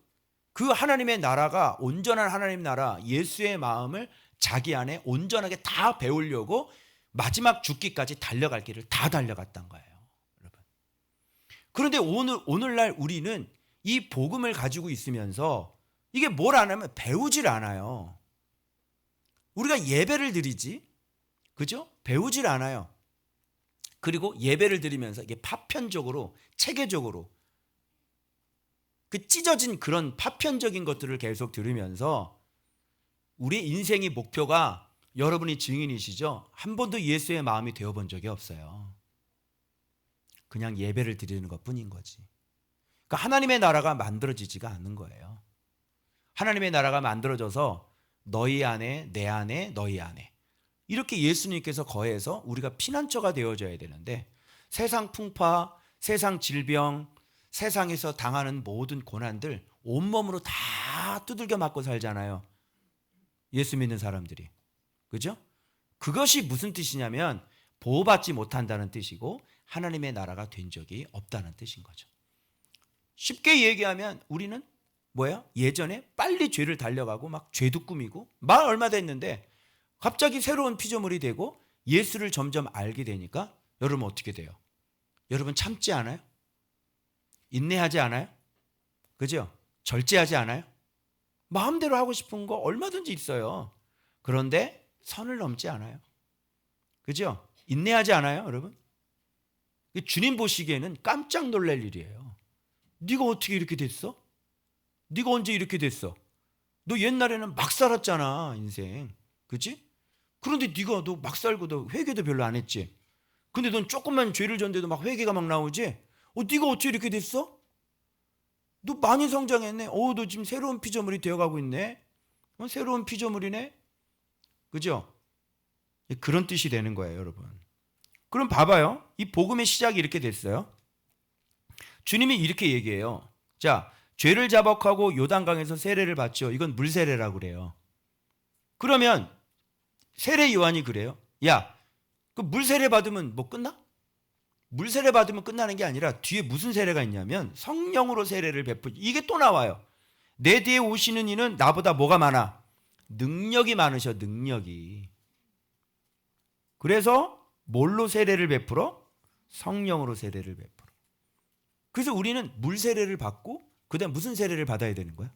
그 하나님의 나라가 온전한 하나님 나라 예수의 마음을 자기 안에 온전하게 다 배우려고 마지막 죽기까지 달려갈 길을 다 달려갔단 거예요. 여러분. 그런데 오늘날 우리는 이 복음을 가지고 있으면서 이게 뭘 안 하면 배우질 않아요. 우리가 예배를 드리지, 그죠? 배우질 않아요. 그리고 예배를 드리면서 이게 파편적으로, 체계적으로 그 찢어진 그런 파편적인 것들을 계속 들으면서 우리 인생의 목표가 여러분이 증인이시죠? 한 번도 예수의 마음이 되어본 적이 없어요. 그냥 예배를 드리는 것뿐인 거지. 그러니까 하나님의 나라가 만들어지지가 않는 거예요. 하나님의 나라가 만들어져서 너희 안에, 내 안에, 너희 안에 이렇게 예수님께서 거해서 우리가 피난처가 되어져야 되는데 세상 풍파, 세상 질병, 세상에서 당하는 모든 고난들 온몸으로 다 두들겨 맞고 살잖아요. 예수 믿는 사람들이. 그죠? 그것이 무슨 뜻이냐면 보호받지 못한다는 뜻이고 하나님의 나라가 된 적이 없다는 뜻인 거죠. 쉽게 얘기하면 우리는 뭐야? 예전에 빨리 죄를 달려가고 막 죄도 꾸미고 말 얼마 됐는데 갑자기 새로운 피조물이 되고 예수를 점점 알게 되니까 여러분 어떻게 돼요? 여러분 참지 않아요? 인내하지 않아요? 그죠? 절제하지 않아요? 마음대로 하고 싶은 거 얼마든지 있어요. 그런데 선을 넘지 않아요. 그죠? 인내하지 않아요, 여러분? 주님 보시기에는 깜짝 놀랄 일이에요. 네가 어떻게 이렇게 됐어? 네가 언제 이렇게 됐어? 너 옛날에는 막 살았잖아, 인생. 그치? 그런데 네가 너 막 살고 너 회개도 별로 안 했지? 근데 넌 조금만 죄를 졌는데도 막 회개가 막 나오지? 네가 어째 이렇게 됐어? 너 많이 성장했네. 너 지금 새로운 피조물이 되어가고 있네. 새로운 피조물이네. 그죠? 그런 뜻이 되는 거예요, 여러분. 그럼 봐봐요. 이 복음의 시작이 이렇게 됐어요. 주님이 이렇게 얘기해요. 자, 죄를 자복하고 요단강에서 세례를 받죠. 이건 물세례라고 그래요. 그러면 세례 요한이 그래요. 야, 그 물세례 받으면 뭐 끝나? 물세례 받으면 끝나는 게 아니라 뒤에 무슨 세례가 있냐면 성령으로 세례를 이게 또 나와요. 내 뒤에 오시는 이는 나보다 뭐가 많아? 능력이 많으셔, 능력이. 그래서 뭘로 세례를 베풀어? 성령으로 세례를 베풀어. 그래서 우리는 물 세례를 받고 그다음 무슨 세례를 받아야 되는 거야?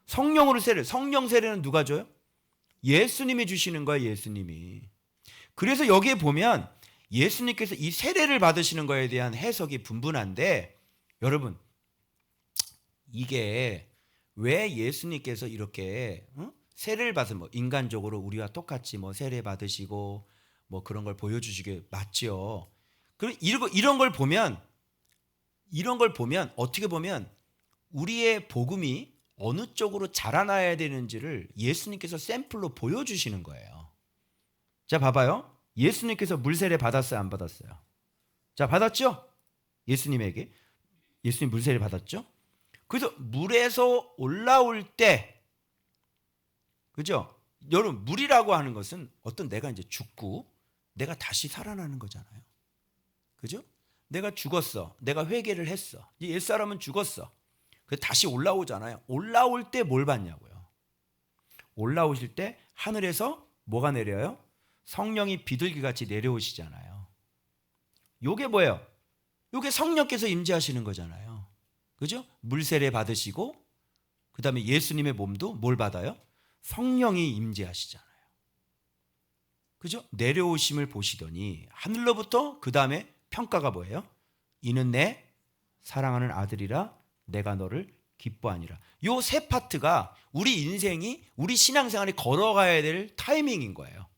성령으로 세례. 성령 세례는 누가 줘요? 예수님이 주시는 거야, 예수님이. 그래서 여기에 보면 예수님께서 이 세례를 받으시는 거에 대한 해석이 분분한데 여러분 이게 왜 예수님께서 이렇게 세례를 받은 뭐 인간적으로 우리와 똑같이 뭐 세례 받으시고 뭐 그런 걸 보여주시게 맞죠. 그럼 이런 걸 보면 어떻게 보면 우리의 복음이 어느 쪽으로 자라나야 되는지를 예수님께서 샘플로 보여주시는 거예요. 자, 봐봐요. 예수님께서 물세례 받았어요, 안 받았어요? 자, 받았죠? 예수님에게. 예수님 물세례 받았죠? 그래서 물에서 올라올 때, 그죠? 여러분, 물이라고 하는 것은 어떤 내가 이제 죽고 내가 다시 살아나는 거잖아요. 그죠? 내가 죽었어. 내가 회개를 했어. 옛사람은 죽었어. 그래서 다시 올라오잖아요. 올라올 때 뭘 받냐고요. 올라오실 때 하늘에서 뭐가 내려요? 성령이 비둘기같이 내려오시잖아요. 요게 뭐예요? 요게 성령께서 임재하시는 거잖아요. 그죠? 물세례 받으시고 그 다음에 예수님의 몸도 뭘 받아요? 성령이 임재하시잖아요. 그죠? 내려오심을 보시더니 하늘로부터 그 다음에 평가가 뭐예요? 이는 내 사랑하는 아들이라 내가 너를 기뻐하니라. 요 세 파트가 우리 인생이 우리 신앙생활이 걸어가야 될 타이밍인 거예요.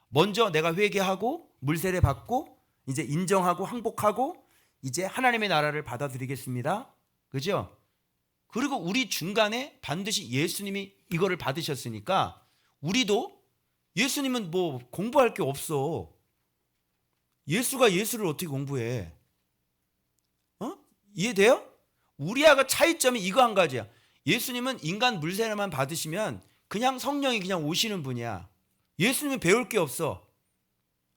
먼저 내가 회개하고 물세례 받고 이제 인정하고 항복하고 이제 하나님의 나라를 받아들이겠습니다. 그죠? 그리고 우리 중간에 반드시 예수님이 이거를 받으셨으니까 우리도 예수님은 뭐 공부할 게 없어. 예수가 예수를 어떻게 공부해? 이해돼요? 우리하고 차이점이 이거 한 가지야. 예수님은 인간 물세례만 받으시면 그냥 성령이 그냥 오시는 분이야. 예수님은 배울 게 없어.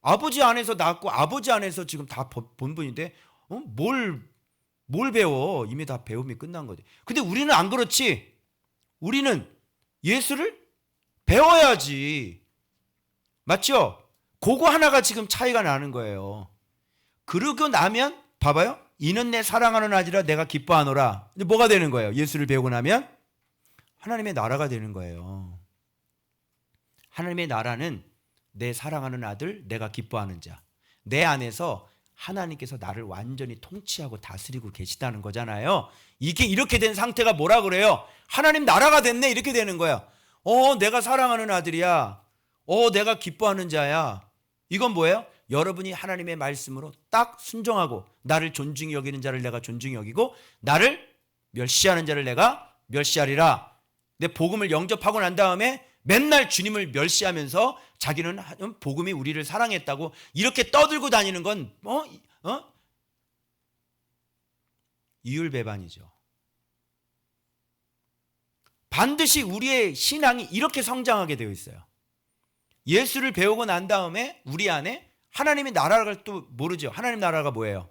아버지 안에서 낳았고 아버지 안에서 지금 다 본 분인데 뭘 배워? 이미 다 배움이 끝난 거지. 근데 우리는 안 그렇지. 우리는 예수를 배워야지. 맞죠? 그거 하나가 지금 차이가 나는 거예요. 그러고 나면 봐봐요. 이는 내 사랑하는 아들이라 내가 기뻐하노라. 근데 뭐가 되는 거예요? 예수를 배우고 나면 하나님의 나라가 되는 거예요. 하나님의 나라는 내 사랑하는 아들, 내가 기뻐하는 자. 내 안에서 하나님께서 나를 완전히 통치하고 다스리고 계시다는 거잖아요. 이게 이렇게 된 상태가 뭐라 그래요? 하나님 나라가 됐네. 이렇게 되는 거야. 내가 사랑하는 아들이야. 내가 기뻐하는 자야. 이건 뭐예요? 여러분이 하나님의 말씀으로 딱 순종하고 나를 존중히 여기는 자를 내가 존중히 여기고 나를 멸시하는 자를 내가 멸시하리라. 내 복음을 영접하고 난 다음에 맨날 주님을 멸시하면서 자기는 복음이 우리를 사랑했다고 이렇게 떠들고 다니는 건 이율배반이죠. 반드시 우리의 신앙이 이렇게 성장하게 되어 있어요. 예수를 배우고 난 다음에 우리 안에 하나님의 나라를 또 모르죠. 하나님 나라가 뭐예요?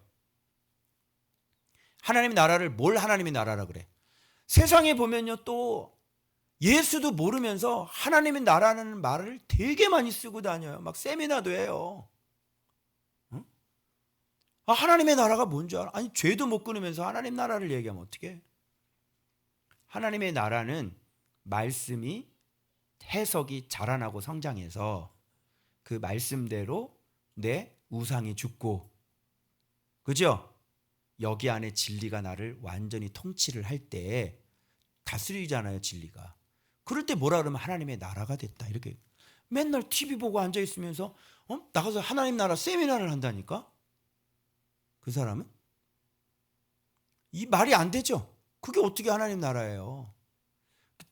하나님의 나라를 뭘 하나님의 나라라 그래? 세상에 보면요 또 예수도 모르면서 하나님의 나라는 말을 되게 많이 쓰고 다녀요. 막 세미나도 해요. 응? 아, 하나님의 나라가 뭔 줄 알아? 아니, 죄도 못 끊으면서 하나님 나라를 얘기하면 어떡해? 하나님의 나라는 말씀이 해석이 자라나고 성장해서 그 말씀대로 내 우상이 죽고, 그죠? 여기 안에 진리가 나를 완전히 통치를 할 때 다스리잖아요, 진리가. 그럴 때 뭐라 그러면 하나님의 나라가 됐다. 이렇게 맨날 TV 보고 앉아 있으면서 나가서 하나님 나라 세미나를 한다니까? 그 사람은? 이 말이 안 되죠? 그게 어떻게 하나님 나라예요?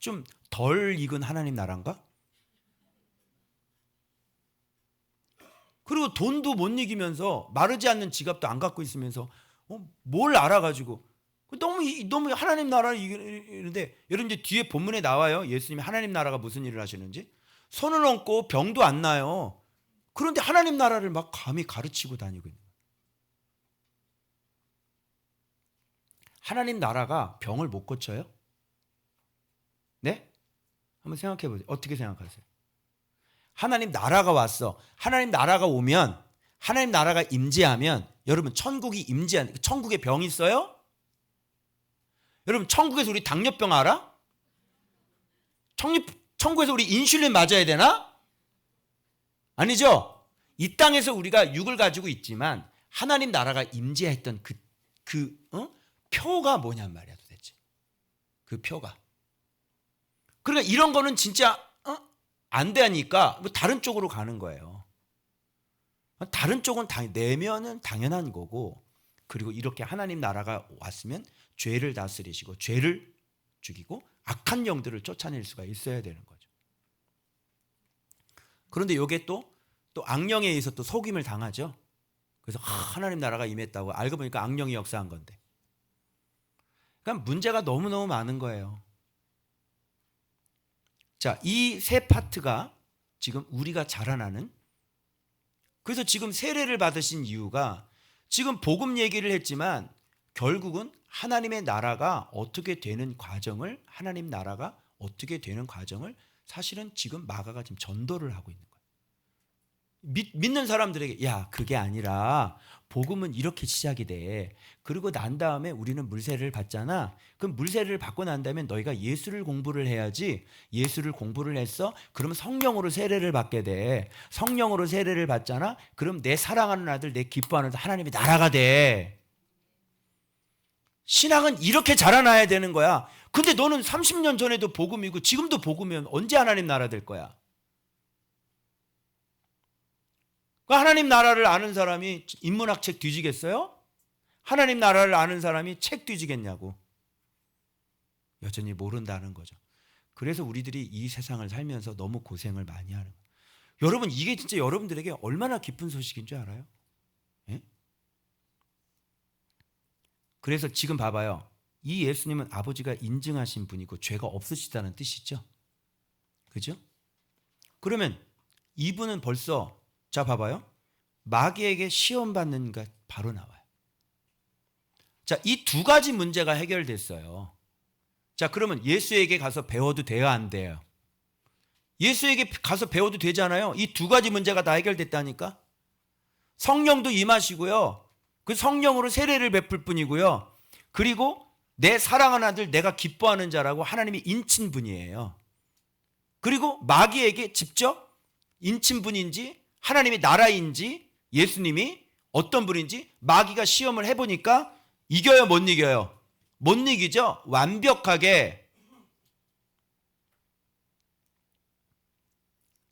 좀 덜 익은 하나님 나라인가? 그리고 돈도 못 이기면서 마르지 않는 지갑도 안 갖고 있으면서 뭘 알아가지고 너무 하나님 나라를 이기는데, 여러분 이제 뒤에 본문에 나와요. 예수님이 하나님 나라가 무슨 일을 하시는지. 손을 얹고 병도 안 나요. 그런데 하나님 나라를 막 감히 가르치고 다니고 있는 거예요. 하나님 나라가 병을 못 고쳐요? 네? 한번 생각해 보세요. 어떻게 생각하세요? 하나님 나라가 왔어. 하나님 나라가 오면, 하나님 나라가 임재하면, 여러분 천국이 임재한, 천국에 병이 있어요? 여러분 천국에서 우리 당뇨병 알아? 천국에서 우리 인슐린 맞아야 되나? 아니죠? 이 땅에서 우리가 육을 가지고 있지만 하나님 나라가 임재했던 표가 뭐냔 말이야 도대체. 그 표가. 그러니까 이런 거는 진짜 안 되니까 뭐 다른 쪽으로 가는 거예요. 다른 쪽은 내면은 당연한 거고, 그리고 이렇게 하나님 나라가 왔으면 죄를 다스리시고 죄를 죽이고 악한 영들을 쫓아낼 수가 있어야 되는 거죠. 그런데 이게 또 악령에 의해서 또 속임을 당하죠. 그래서 하나님 나라가 임했다고 알고 보니까 악령이 역사한 건데. 그러니까 문제가 너무너무 많은 거예요. 자, 이 세 파트가 지금 우리가 자라나는, 그래서 지금 세례를 받으신 이유가 지금 복음 얘기를 했지만 결국은 하나님의 나라가 어떻게 되는 과정을, 하나님 나라가 어떻게 되는 과정을 사실은 지금 마가가 지금 전도를 하고 있는 거예요. 믿는 사람들에게 야, 그게 아니라 복음은 이렇게 시작이 돼. 그리고 난 다음에 우리는 물세례를 받잖아. 그럼 물세례를 받고 난 다음에 너희가 예수를 공부를 해야지. 예수를 공부를 했어? 그러면 성령으로 세례를 받게 돼. 성령으로 세례를 받잖아. 그럼 내 사랑하는 아들, 내 기뻐하는 아들, 하나님의 나라가 돼. 신앙은 이렇게 자라나야 되는 거야. 근데 너는 30년 전에도 복음이고 지금도 복음이면 언제 하나님 나라 될 거야? 하나님 나라를 아는 사람이 인문학 책 뒤지겠어요? 하나님 나라를 아는 사람이 책 뒤지겠냐고. 여전히 모른다는 거죠. 그래서 우리들이 이 세상을 살면서 너무 고생을 많이 하는 거예요. 여러분, 이게 진짜 여러분들에게 얼마나 기쁜 소식인 줄 알아요? 예? 그래서 지금 봐봐요. 이 예수님은 아버지가 인증하신 분이고 죄가 없으시다는 뜻이죠. 그죠? 그러면 이분은 벌써, 자 봐봐요. 마귀에게 시험 받는 것 바로 나와요. 자, 이 두 가지 문제가 해결됐어요. 자, 그러면 예수에게 가서 배워도 돼요, 안 돼요? 예수에게 가서 배워도 되잖아요. 이 두 가지 문제가 다 해결됐다니까. 성령도 임하시고요. 그 성령으로 세례를 베풀 뿐이고요. 그리고 내 사랑하는 아들, 내가 기뻐하는 자라고 하나님이 인친 분이에요. 그리고 마귀에게 직접 인친 분인지 하나님의 나라인지 예수님이 어떤 분인지 마귀가 시험을 해보니까 이겨요, 못 이겨요? 못 이기죠? 완벽하게.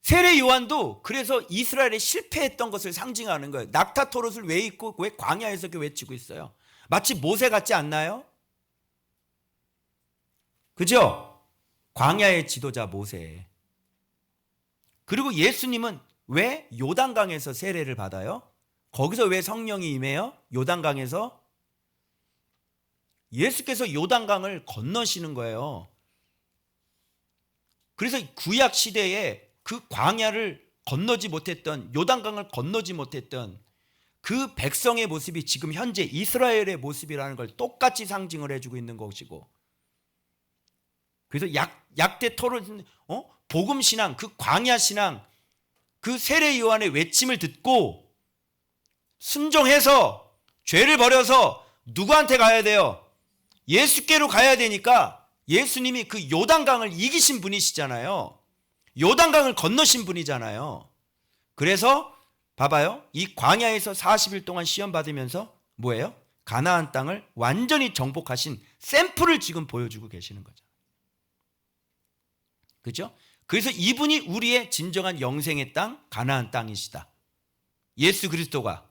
세례 요한도 그래서 이스라엘에 실패했던 것을 상징하는 거예요. 낙타 토롯을 왜 입고 왜 광야에서 이렇게 외치고 있어요? 마치 모세 같지 않나요? 그죠? 광야의 지도자 모세. 그리고 예수님은 왜 요단강에서 세례를 받아요? 거기서 왜 성령이 임해요? 요단강에서? 예수께서 요단강을 건너시는 거예요. 그래서 구약 시대에 그 광야를 건너지 못했던, 요단강을 건너지 못했던 그 백성의 모습이 지금 현재 이스라엘의 모습이라는 걸 똑같이 상징을 해주고 있는 것이고, 그래서 약대 토론, 복음 신앙, 그 광야 신앙, 그 세례 요한의 외침을 듣고 순종해서 죄를 버려서 누구한테 가야 돼요? 예수께로 가야 되니까 예수님이 그 요단강을 이기신 분이시잖아요. 요단강을 건너신 분이잖아요. 그래서 봐봐요. 이 광야에서 40일 동안 시험 받으면서 뭐예요? 가나안 땅을 완전히 정복하신 샘플을 지금 보여주고 계시는 거죠. 그죠? 그래서 이분이 우리의 진정한 영생의 땅, 가나안 땅이시다. 예수 그리스도가.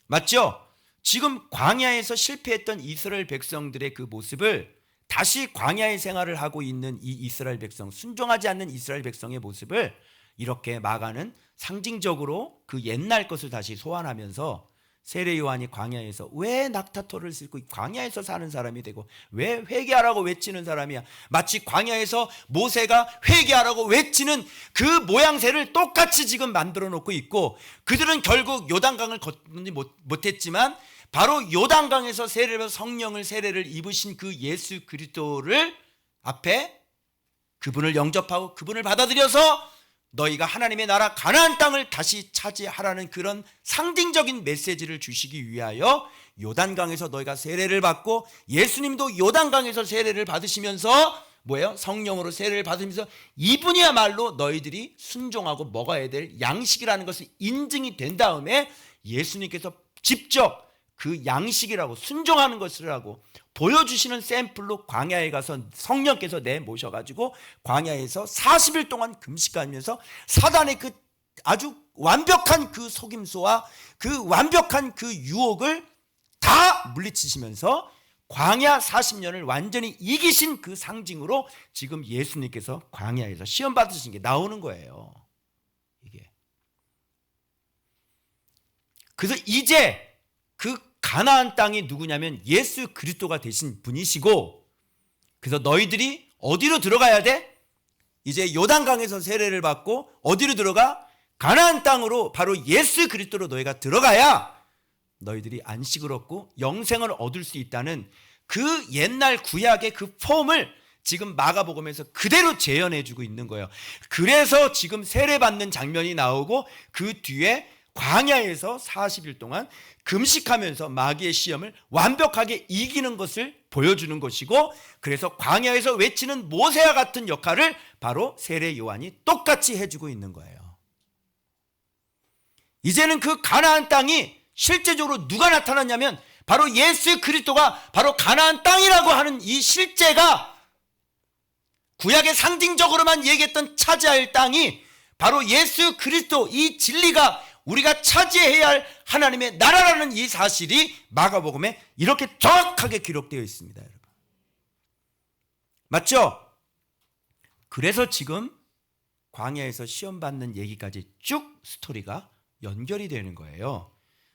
맞죠? 지금 광야에서 실패했던 이스라엘 백성들의 그 모습을 다시 광야의 생활을 하고 있는 이 이스라엘 백성, 순종하지 않는 이스라엘 백성의 모습을 이렇게 마가는 상징적으로 그 옛날 것을 다시 소환하면서 세례 요한이 광야에서 왜 낙타토를 싣고 광야에서 사는 사람이 되고 왜 회개하라고 외치는 사람이야. 마치 광야에서 모세가 회개하라고 외치는 그 모양새를 똑같이 지금 만들어 놓고 있고, 그들은 결국 요단강을 건너지 못했지만 바로 요단강에서 세례로 성령을 세례를 입으신 그 예수 그리스도를 앞에 그분을 영접하고 그분을 받아들여서 너희가 하나님의 나라 가나안 땅을 다시 차지하라는 그런 상징적인 메시지를 주시기 위하여 요단강에서 너희가 세례를 받고, 예수님도 요단강에서 세례를 받으시면서 뭐예요? 성령으로 세례를 받으면서 이분이야말로 너희들이 순종하고 먹어야 될 양식이라는 것이 인증이 된 다음에 예수님께서 직접 그 양식이라고 순종하는 것이라고 보여주시는 샘플로 광야에 가서 성령께서 내모셔가지고 광야에서 40일 동안 금식하면서 사단의 그 아주 완벽한 그 속임수와 그 완벽한 그 유혹을 다 물리치시면서 광야 40년을 완전히 이기신 그 상징으로 지금 예수님께서 광야에서 시험 받으신 게 나오는 거예요. 이게. 그래서 이제 그 가나안 땅이 누구냐면 예수 그리스도가 되신 분이시고, 그래서 너희들이 어디로 들어가야 돼? 이제 요단강에서 세례를 받고 어디로 들어가? 가나안 땅으로, 바로 예수 그리스도로 너희가 들어가야 너희들이 안식을 얻고 영생을 얻을 수 있다는 그 옛날 구약의 그 폼을 지금 마가복음에서 그대로 재현해주고 있는 거예요. 그래서 지금 세례받는 장면이 나오고 그 뒤에 광야에서 40일 동안 금식하면서 마귀의 시험을 완벽하게 이기는 것을 보여주는 것이고, 그래서 광야에서 외치는 모세와 같은 역할을 바로 세례 요한이 똑같이 해주고 있는 거예요. 이제는 그 가나안 땅이 실제적으로 누가 나타났냐면 바로 예수 그리스도가 바로 가나안 땅이라고 하는 이 실제가, 구약의 상징적으로만 얘기했던 차지할 땅이 바로 예수 그리스도, 이 진리가 우리가 차지해야 할 하나님의 나라라는 이 사실이 마가복음에 이렇게 정확하게 기록되어 있습니다, 여러분. 맞죠? 그래서 지금 광야에서 시험 받는 얘기까지 쭉 스토리가 연결이 되는 거예요.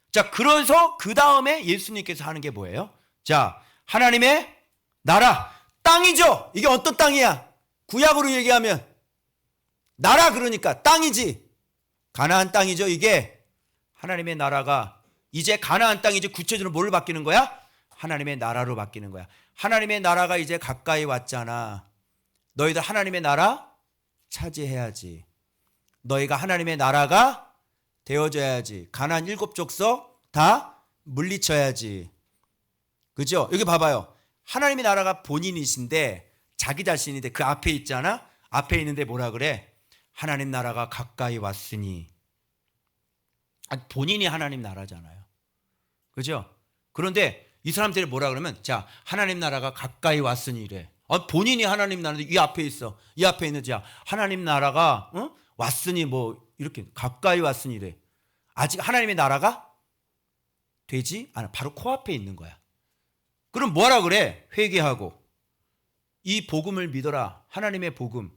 자, 그래서 그 다음에 예수님께서 하는 게 뭐예요? 자, 하나님의 나라, 땅이죠. 이게 어떤 땅이야? 구약으로 얘기하면 나라, 그러니까 땅이지. 가나안 땅이죠. 이게 하나님의 나라가 이제 가나안 땅이 이제 구체적으로 뭘로 바뀌는 거야? 하나님의 나라로 바뀌는 거야. 하나님의 나라가 이제 가까이 왔잖아. 너희들 하나님의 나라 차지해야지. 너희가 하나님의 나라가 되어져야지. 가나안 7족속 다 물리쳐야지. 그죠? 여기 봐봐요. 하나님의 나라가 본인이신데, 자기 자신인데 그 앞에 있잖아. 앞에 있는데 뭐라 그래? 하나님 나라가 가까이 왔으니. 본인이 하나님 나라잖아요. 그죠? 그런데 이 사람들이 뭐라 그러면, 자, 하나님 나라가 가까이 왔으니 이래. 본인이 하나님 나라인데 이 앞에 있어. 이 앞에 있는, 자, 하나님 나라가 왔으니 뭐 이렇게 가까이 왔으니 이래. 아직 하나님의 나라가 되지 않아. 바로 코앞에 있는 거야. 그럼 뭐라 그래? 회개하고 이 복음을 믿어라. 하나님의 복음.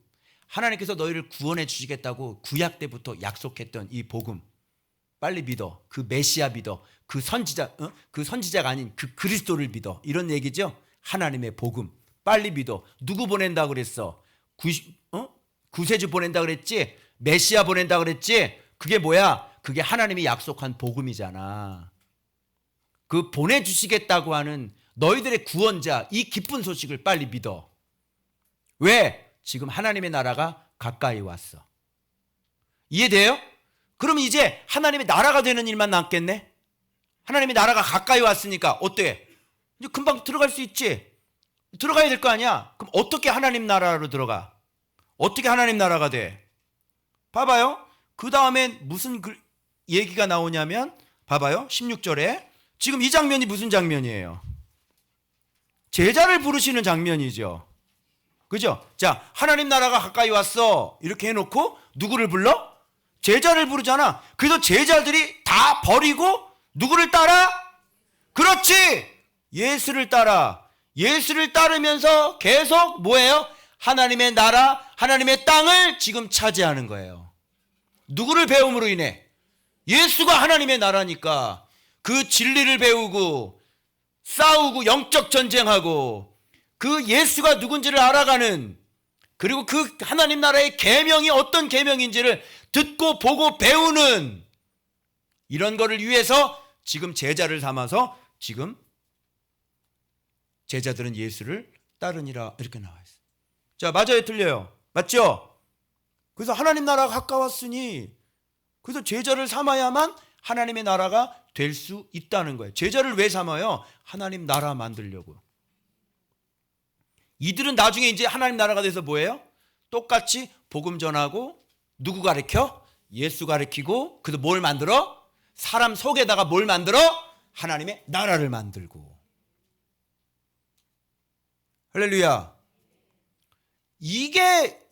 하나님께서 너희를 구원해 주시겠다고 구약 때부터 약속했던 이 복음 빨리 믿어. 그 메시아 믿어. 그 선지자, 그 선지자가 아닌 그 그리스도를 믿어. 이런 얘기죠. 하나님의 복음 빨리 믿어. 누구 보낸다 그랬어? 구세주 보낸다 그랬지? 메시아 보낸다 그랬지? 그게 뭐야? 그게 하나님이 약속한 복음이잖아. 그 보내주시겠다고 하는 너희들의 구원자, 이 기쁜 소식을 빨리 믿어. 왜? 지금 하나님의 나라가 가까이 왔어. 이해돼요? 그럼 이제 하나님의 나라가 되는 일만 남겠네? 하나님의 나라가 가까이 왔으니까 어때? 이제 금방 들어갈 수 있지? 들어가야 될 거 아니야? 그럼 어떻게 하나님 나라로 들어가? 어떻게 하나님 나라가 돼? 봐봐요. 그 다음엔 무슨 얘기가 나오냐면 봐봐요. 16절에 지금 이 장면이 무슨 장면이에요? 제자를 부르시는 장면이죠. 그죠? 자, 하나님 나라가 가까이 왔어. 이렇게 해놓고 누구를 불러? 제자를 부르잖아. 그래서 제자들이 다 버리고 누구를 따라? 그렇지! 예수를 따라. 예수를 따르면서 계속 뭐예요? 하나님의 나라, 하나님의 땅을 지금 차지하는 거예요. 누구를 배움으로 인해? 예수가 하나님의 나라니까 그 진리를 배우고 싸우고 영적 전쟁하고 그 예수가 누군지를 알아가는, 그리고 그 하나님 나라의 계명이 어떤 계명인지를 듣고 보고 배우는 이런 거를 위해서 지금 제자를 삼아서 지금 제자들은 예수를 따르니라 이렇게 나와 있어요. 자, 맞아요, 틀려요? 맞죠? 그래서 하나님 나라가 가까웠으니 그래서 제자를 삼아야만 하나님의 나라가 될 수 있다는 거예요. 제자를 왜 삼아요? 하나님 나라 만들려고. 이들은 나중에 이제 하나님 나라가 돼서 뭐예요? 똑같이 복음 전하고 누구 가르쳐? 예수 가르치고 그래서 뭘 만들어? 사람 속에다가 뭘 만들어? 하나님의 나라를 만들고. 할렐루야.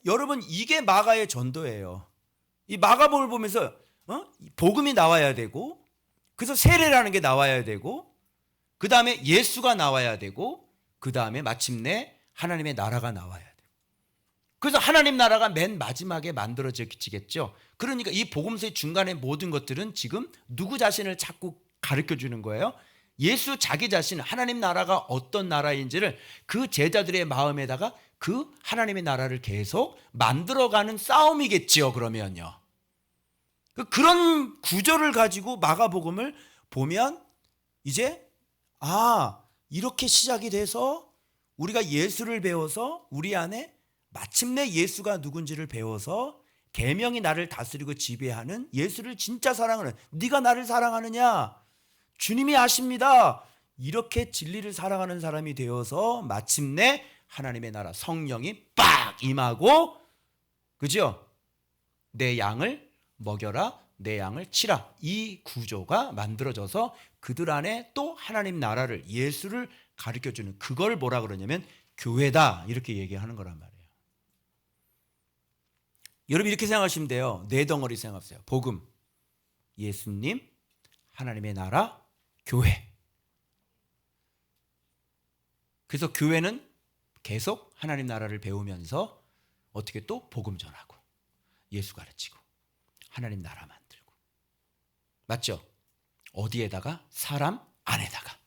여러분 이게 마가의 전도예요. 이 마가복음을 보면서 복음이 나와야 되고, 그래서 세례라는 게 나와야 되고, 그 다음에 예수가 나와야 되고, 그 다음에 마침내 하나님의 나라가 나와야 돼요. 그래서 하나님 나라가 맨 마지막에 만들어지겠죠. 그러니까 이 복음서의 중간에 모든 것들은 지금 누구 자신을 자꾸 가르쳐 주는 거예요? 예수 자기 자신, 하나님 나라가 어떤 나라인지를 그 제자들의 마음에다가 그 하나님의 나라를 계속 만들어가는 싸움이겠지요. 그러면요. 그런 구조를 가지고 마가복음을 보면 이제 이렇게 시작이 돼서 우리가 예수를 배워서 우리 안에 마침내 예수가 누군지를 배워서 계명이 나를 다스리고 지배하는, 예수를 진짜 사랑하는, 네가 나를 사랑하느냐? 주님이 아십니다. 이렇게 진리를 사랑하는 사람이 되어서 마침내 하나님의 나라 성령이 빡 임하고, 그죠? 내 양을 먹여라, 내 양을 치라. 이 구조가 만들어져서 그들 안에 또 하나님 나라를, 예수를 가르쳐주는, 그걸 뭐라 그러냐면 교회다 이렇게 얘기하는 거란 말이에요. 여러분 이렇게 생각하시면 돼요. 네 덩어리 생각하세요. 복음, 예수님, 하나님의 나라, 교회. 그래서 교회는 계속 하나님 나라를 배우면서 어떻게 또 복음 전하고 예수 가르치고 하나님 나라 만들고. 맞죠? 어디에다가? 사람 안에다가.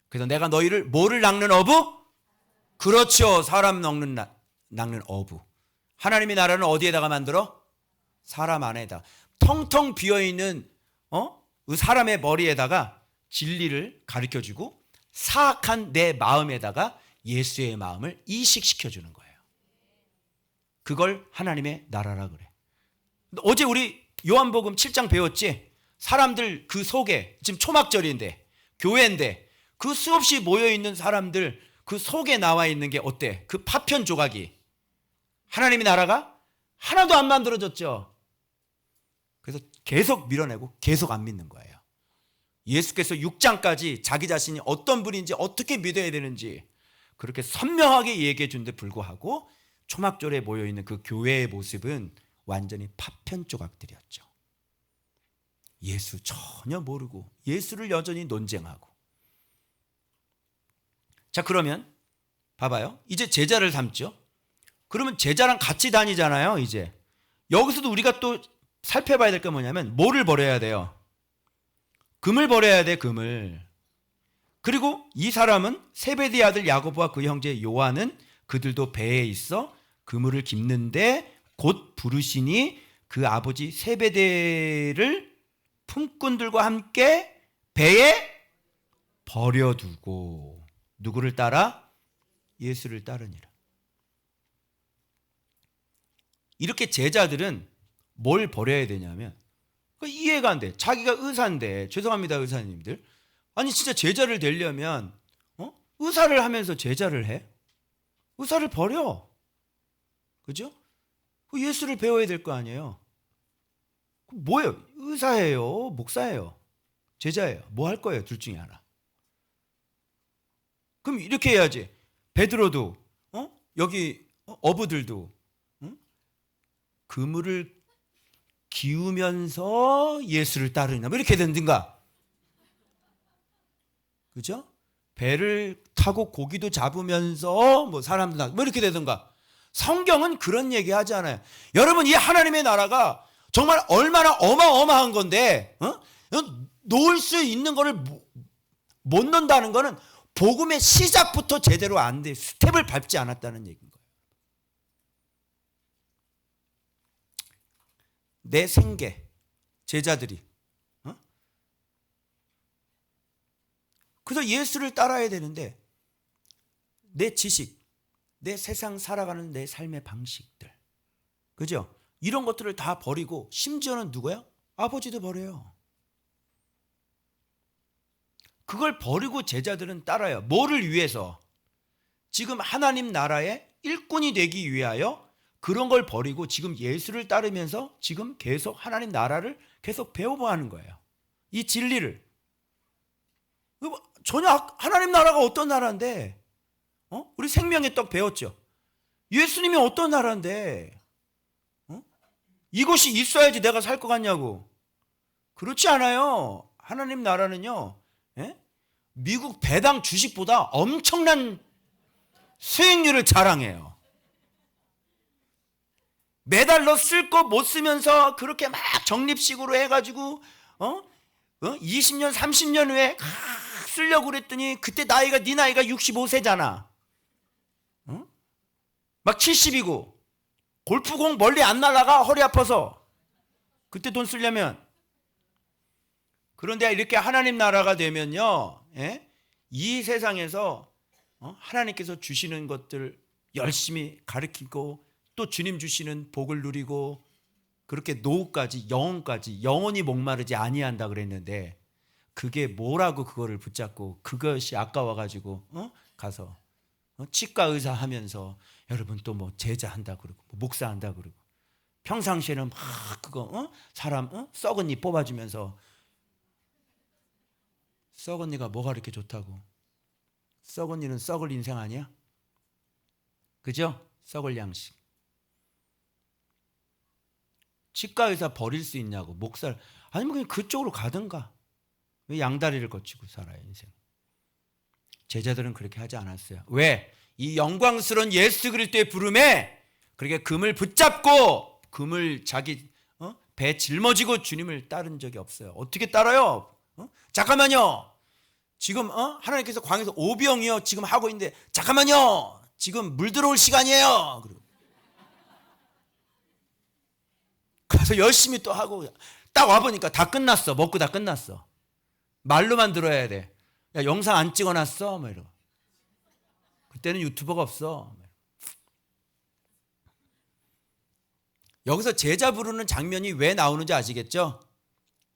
그래서 내가 너희를 뭐를 낚는 어부? 그렇죠. 사람 낚는 어부. 하나님의 나라는 어디에다가 만들어? 사람 안에다. 텅텅 비어있는 사람의 머리에다가 진리를 가르쳐주고 사악한 내 마음에다가 예수의 마음을 이식시켜주는 거예요. 그걸 하나님의 나라라 그래. 어제 우리 요한복음 7장 배웠지? 사람들 그 속에, 지금 초막절인데 교회인데 그 수없이 모여있는 사람들 그 속에 나와 있는 게 어때? 그 파편 조각이. 하나님의 나라가 하나도 안 만들어졌죠. 그래서 계속 밀어내고 계속 안 믿는 거예요. 예수께서 6장까지 자기 자신이 어떤 분인지 어떻게 믿어야 되는지 그렇게 선명하게 얘기해 준 데 불구하고 초막절에 모여있는 그 교회의 모습은 완전히 파편 조각들이었죠. 예수 전혀 모르고 예수를 여전히 논쟁하고. 자, 그러면 봐봐요. 이제 제자를 삼죠. 그러면 제자랑 같이 다니잖아요. 이제 여기서도 우리가 또 살펴봐야 될 게 뭐냐면 뭐를 버려야 돼요? 금을 버려야 돼. 금을. 그리고 이 사람은 세베대의 아들 야고보와 그 형제 요한은 그들도 배에 있어 그물을 깁는데 곧 부르시니 그 아버지 세베대를 품꾼들과 함께 배에 버려두고 누구를 따라? 예수를 따르니라. 이렇게 제자들은 뭘 버려야 되냐면 이해가 안 돼. 자기가 의사인데, 죄송합니다 의사님들, 아니 진짜 제자를 되려면 의사를 하면서 제자를 해? 의사를 버려. 그죠? 예수를 배워야 될 거 아니에요. 뭐예요? 의사예요? 목사예요? 제자예요? 뭐 할 거예요? 둘 중에 하나. 그럼 이렇게 해야지. 베드로도 여기 어부들도 그물을 기우면서 예수를 따르냐 뭐 이렇게 된든가. 그죠? 배를 타고 고기도 잡으면서 뭐 사람들 뭐 이렇게 되든가. 성경은 그런 얘기 하지 않아요. 여러분, 이 하나님의 나라가 정말 얼마나 어마어마한 건데 놓을 수 있는 거를 못 놓는다는 거는 복음의 시작부터 제대로 안 돼, 스텝을 밟지 않았다는 얘기인 거예요. 내 생계, 제자들이 그래서 예수를 따라야 되는데 내 지식, 내 세상 살아가는 내 삶의 방식들, 그죠? 이런 것들을 다 버리고, 심지어는 누구야? 아버지도 버려요. 그걸 버리고 제자들은 따라요. 뭐를 위해서? 지금 하나님 나라의 일꾼이 되기 위하여 그런 걸 버리고 지금 예수를 따르면서 지금 계속 하나님 나라를 계속 배워보는 거예요. 이 진리를. 전혀 하나님 나라가 어떤 나라인데, 우리 생명의 떡 배웠죠. 예수님이 어떤 나라인데, 이것이 있어야지 내가 살 것 같냐고. 그렇지 않아요. 하나님 나라는요, 미국 배당 주식보다 엄청난 수익률을 자랑해요. 매달 너 쓸 거 못 쓰면서 그렇게 막 적립식으로 해가지고 20년 30년 후에 쓰려고 그랬더니 그때 네 나이가 65세잖아. 막 70이고 골프공 멀리 안 날아가, 허리 아파서. 그때 돈 쓰려면. 그런데 이렇게 하나님 나라가 되면요, 이 세상에서 하나님께서 주시는 것들 열심히 가르치고 또 주님 주시는 복을 누리고, 그렇게 노후까지, 영혼까지, 영원히 목마르지 아니한다 그랬는데, 그게 뭐라고 그거를 붙잡고 그것이 아까워가지고 가서 치과 의사 하면서 여러분 또 뭐 제자 한다 그러고 목사 한다 그러고, 평상시에는 막 그거 사람 썩은 잎 뽑아주면서, 썩은 이가 뭐가 이렇게 좋다고? 썩은 이는 썩을 인생 아니야? 그죠? 썩을 양식. 치과 의사 버릴 수 있냐고, 목사를. 아니면 그냥 그쪽으로 가든가. 왜 양다리를 거치고 살아요, 인생? 제자들은 그렇게 하지 않았어요. 왜? 이 영광스러운 예수 그리스도의 부름에 그렇게 금을 붙잡고 금을 자기 배에 짊어지고 주님을 따른 적이 없어요. 어떻게 따라요? 잠깐만요. 지금 하나님께서 광야에서 오병이요 지금 하고 있는데, 잠깐만요. 지금 물 들어올 시간이에요. 그리고 가서 열심히 또 하고, 딱 와보니까 다 끝났어. 먹고 다 끝났어. 말로만 들어야 돼. 야, 영상 안 찍어놨어? 뭐 이러고. 그때는 유튜버가 없어. 여기서 제자 부르는 장면이 왜 나오는지 아시겠죠?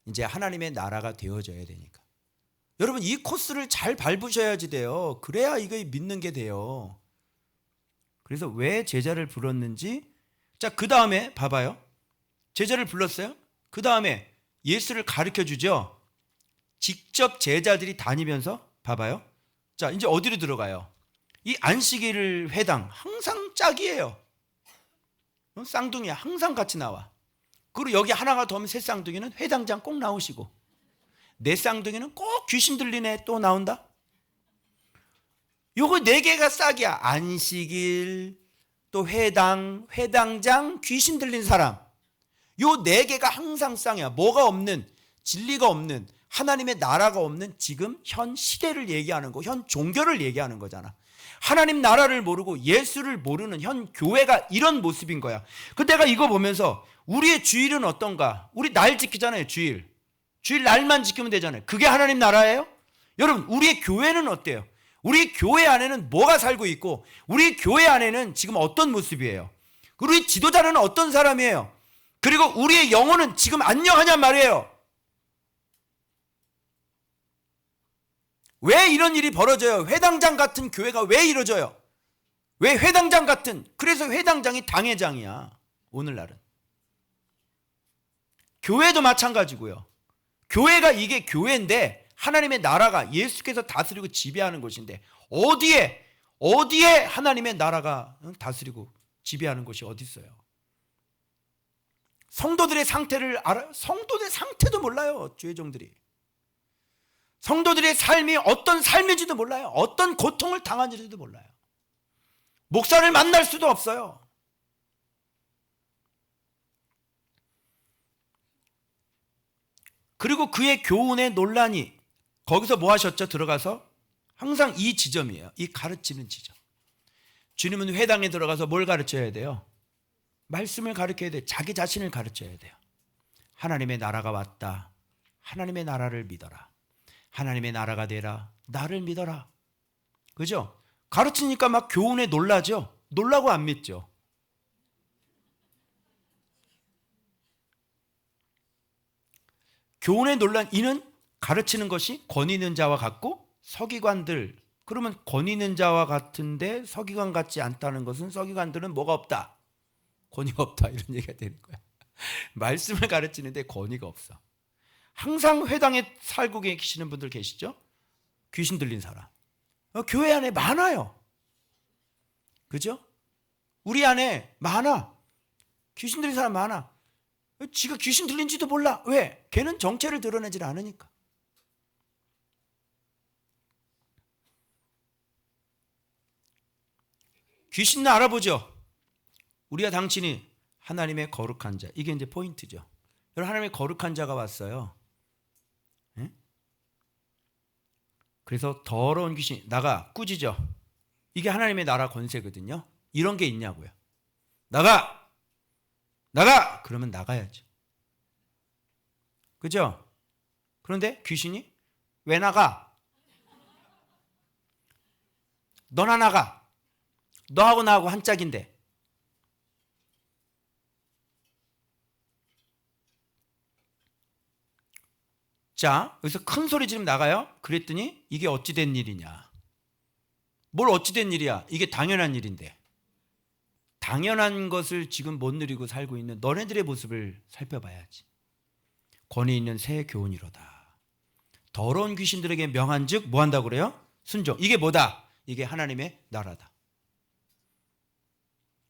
이제 하나님의 나라가 되어져야 되니까. 여러분, 이 코스를 잘 밟으셔야지 돼요. 그래야 이거 믿는 게 돼요. 그래서 왜 제자를 불렀는지. 자, 그 다음에 봐봐요. 제자를 불렀어요. 그 다음에 예수를 가르쳐 주죠. 직접 제자들이 다니면서 봐봐요. 자, 이제 어디로 들어가요? 이 안식일 회당 항상 짝이에요. 쌍둥이 항상 같이 나와. 그리고 여기 하나가 더 하면 새 쌍둥이는 회당장 꼭 나오시고, 네 쌍둥이는 꼭 귀신 들린 애 또 나온다. 요거 네 개가 싹이야. 안식일, 또 회당, 회당장, 귀신 들린 사람. 요 네 개가 항상 쌍이야. 뭐가 없는, 진리가 없는, 하나님의 나라가 없는 지금 현 시대를 얘기하는 거, 현 종교를 얘기하는 거잖아. 하나님 나라를 모르고 예수를 모르는 현 교회가 이런 모습인 거야. 그 내가 이거 보면서 우리의 주일은 어떤가? 우리 날 지키잖아요. 주일 날만 지키면 되잖아요. 그게 하나님 나라예요? 여러분, 우리의 교회는 어때요? 우리 교회 안에는 뭐가 살고 있고 우리 교회 안에는 지금 어떤 모습이에요? 우리 지도자는 어떤 사람이에요? 그리고 우리의 영혼은 지금 안녕하냔 말이에요. 왜 이런 일이 벌어져요? 회당장 같은 교회가 왜 이루어져요? 왜 회당장 같은, 그래서 회당장이 당회장이야 오늘날은. 교회도 마찬가지고요. 교회가 이게 교회인데 하나님의 나라가 예수께서 다스리고 지배하는 곳인데 어디에 하나님의 나라가 다스리고 지배하는 곳이 어디 있어요? 성도들의 상태를 성도들의 상태도 몰라요. 주의종들이. 성도들의 삶이 어떤 삶인지도 몰라요. 어떤 고통을 당하는지도 몰라요. 목사를 만날 수도 없어요. 그리고 그의 교훈의 논란이 거기서 뭐 하셨죠? 들어가서 항상 이 지점이에요. 이 가르치는 지점. 주님은 회당에 들어가서 뭘 가르쳐야 돼요? 말씀을 가르쳐야 돼요. 자기 자신을 가르쳐야 돼요. 하나님의 나라가 왔다. 하나님의 나라를 믿어라. 하나님의 나라가 되라. 나를 믿어라. 그죠? 가르치니까 막 교훈에 놀라죠? 놀라고 안 믿죠? 교훈에 놀란 이는 가르치는 것이 권위 있는 자와 같고 서기관들, 그러면 권위 있는 자와 같은데 서기관 같지 않다는 것은 서기관들은 뭐가 없다? 권위가 없다, 이런 얘기가 되는 거야. 말씀을 가르치는데 권위가 없어. 항상 회당에 살고 계시는 분들 계시죠? 귀신 들린 사람. 교회 안에 많아요. 그죠? 우리 안에 많아. 귀신 들린 사람 많아. 지가 귀신 들린지도 몰라. 왜? 걔는 정체를 드러내질 않으니까. 귀신은 알아보죠. 우리가 당신이 하나님의 거룩한 자. 이게 이제 포인트죠. 여러분, 하나님의 거룩한 자가 왔어요. 네? 그래서 더러운 귀신 나가, 꾸짖어. 이게 하나님의 나라 권세거든요. 이런 게 있냐고요. 나가! 그러면 나가야죠. 그죠? 그런데 귀신이 왜 나가? 너나 나가. 너하고 나하고 한 짝인데. 자, 여기서 큰 소리 지르면 나가요. 그랬더니 이게 어찌된 일이냐. 뭘 어찌된 일이야. 이게 당연한 일인데. 당연한 것을 지금 못 누리고 살고 있는 너네들의 모습을 살펴봐야지. 권위 있는 새 교훈이로다. 더러운 귀신들에게 명한 즉 뭐 한다고 그래요? 순종. 이게 뭐다? 이게 하나님의 나라다.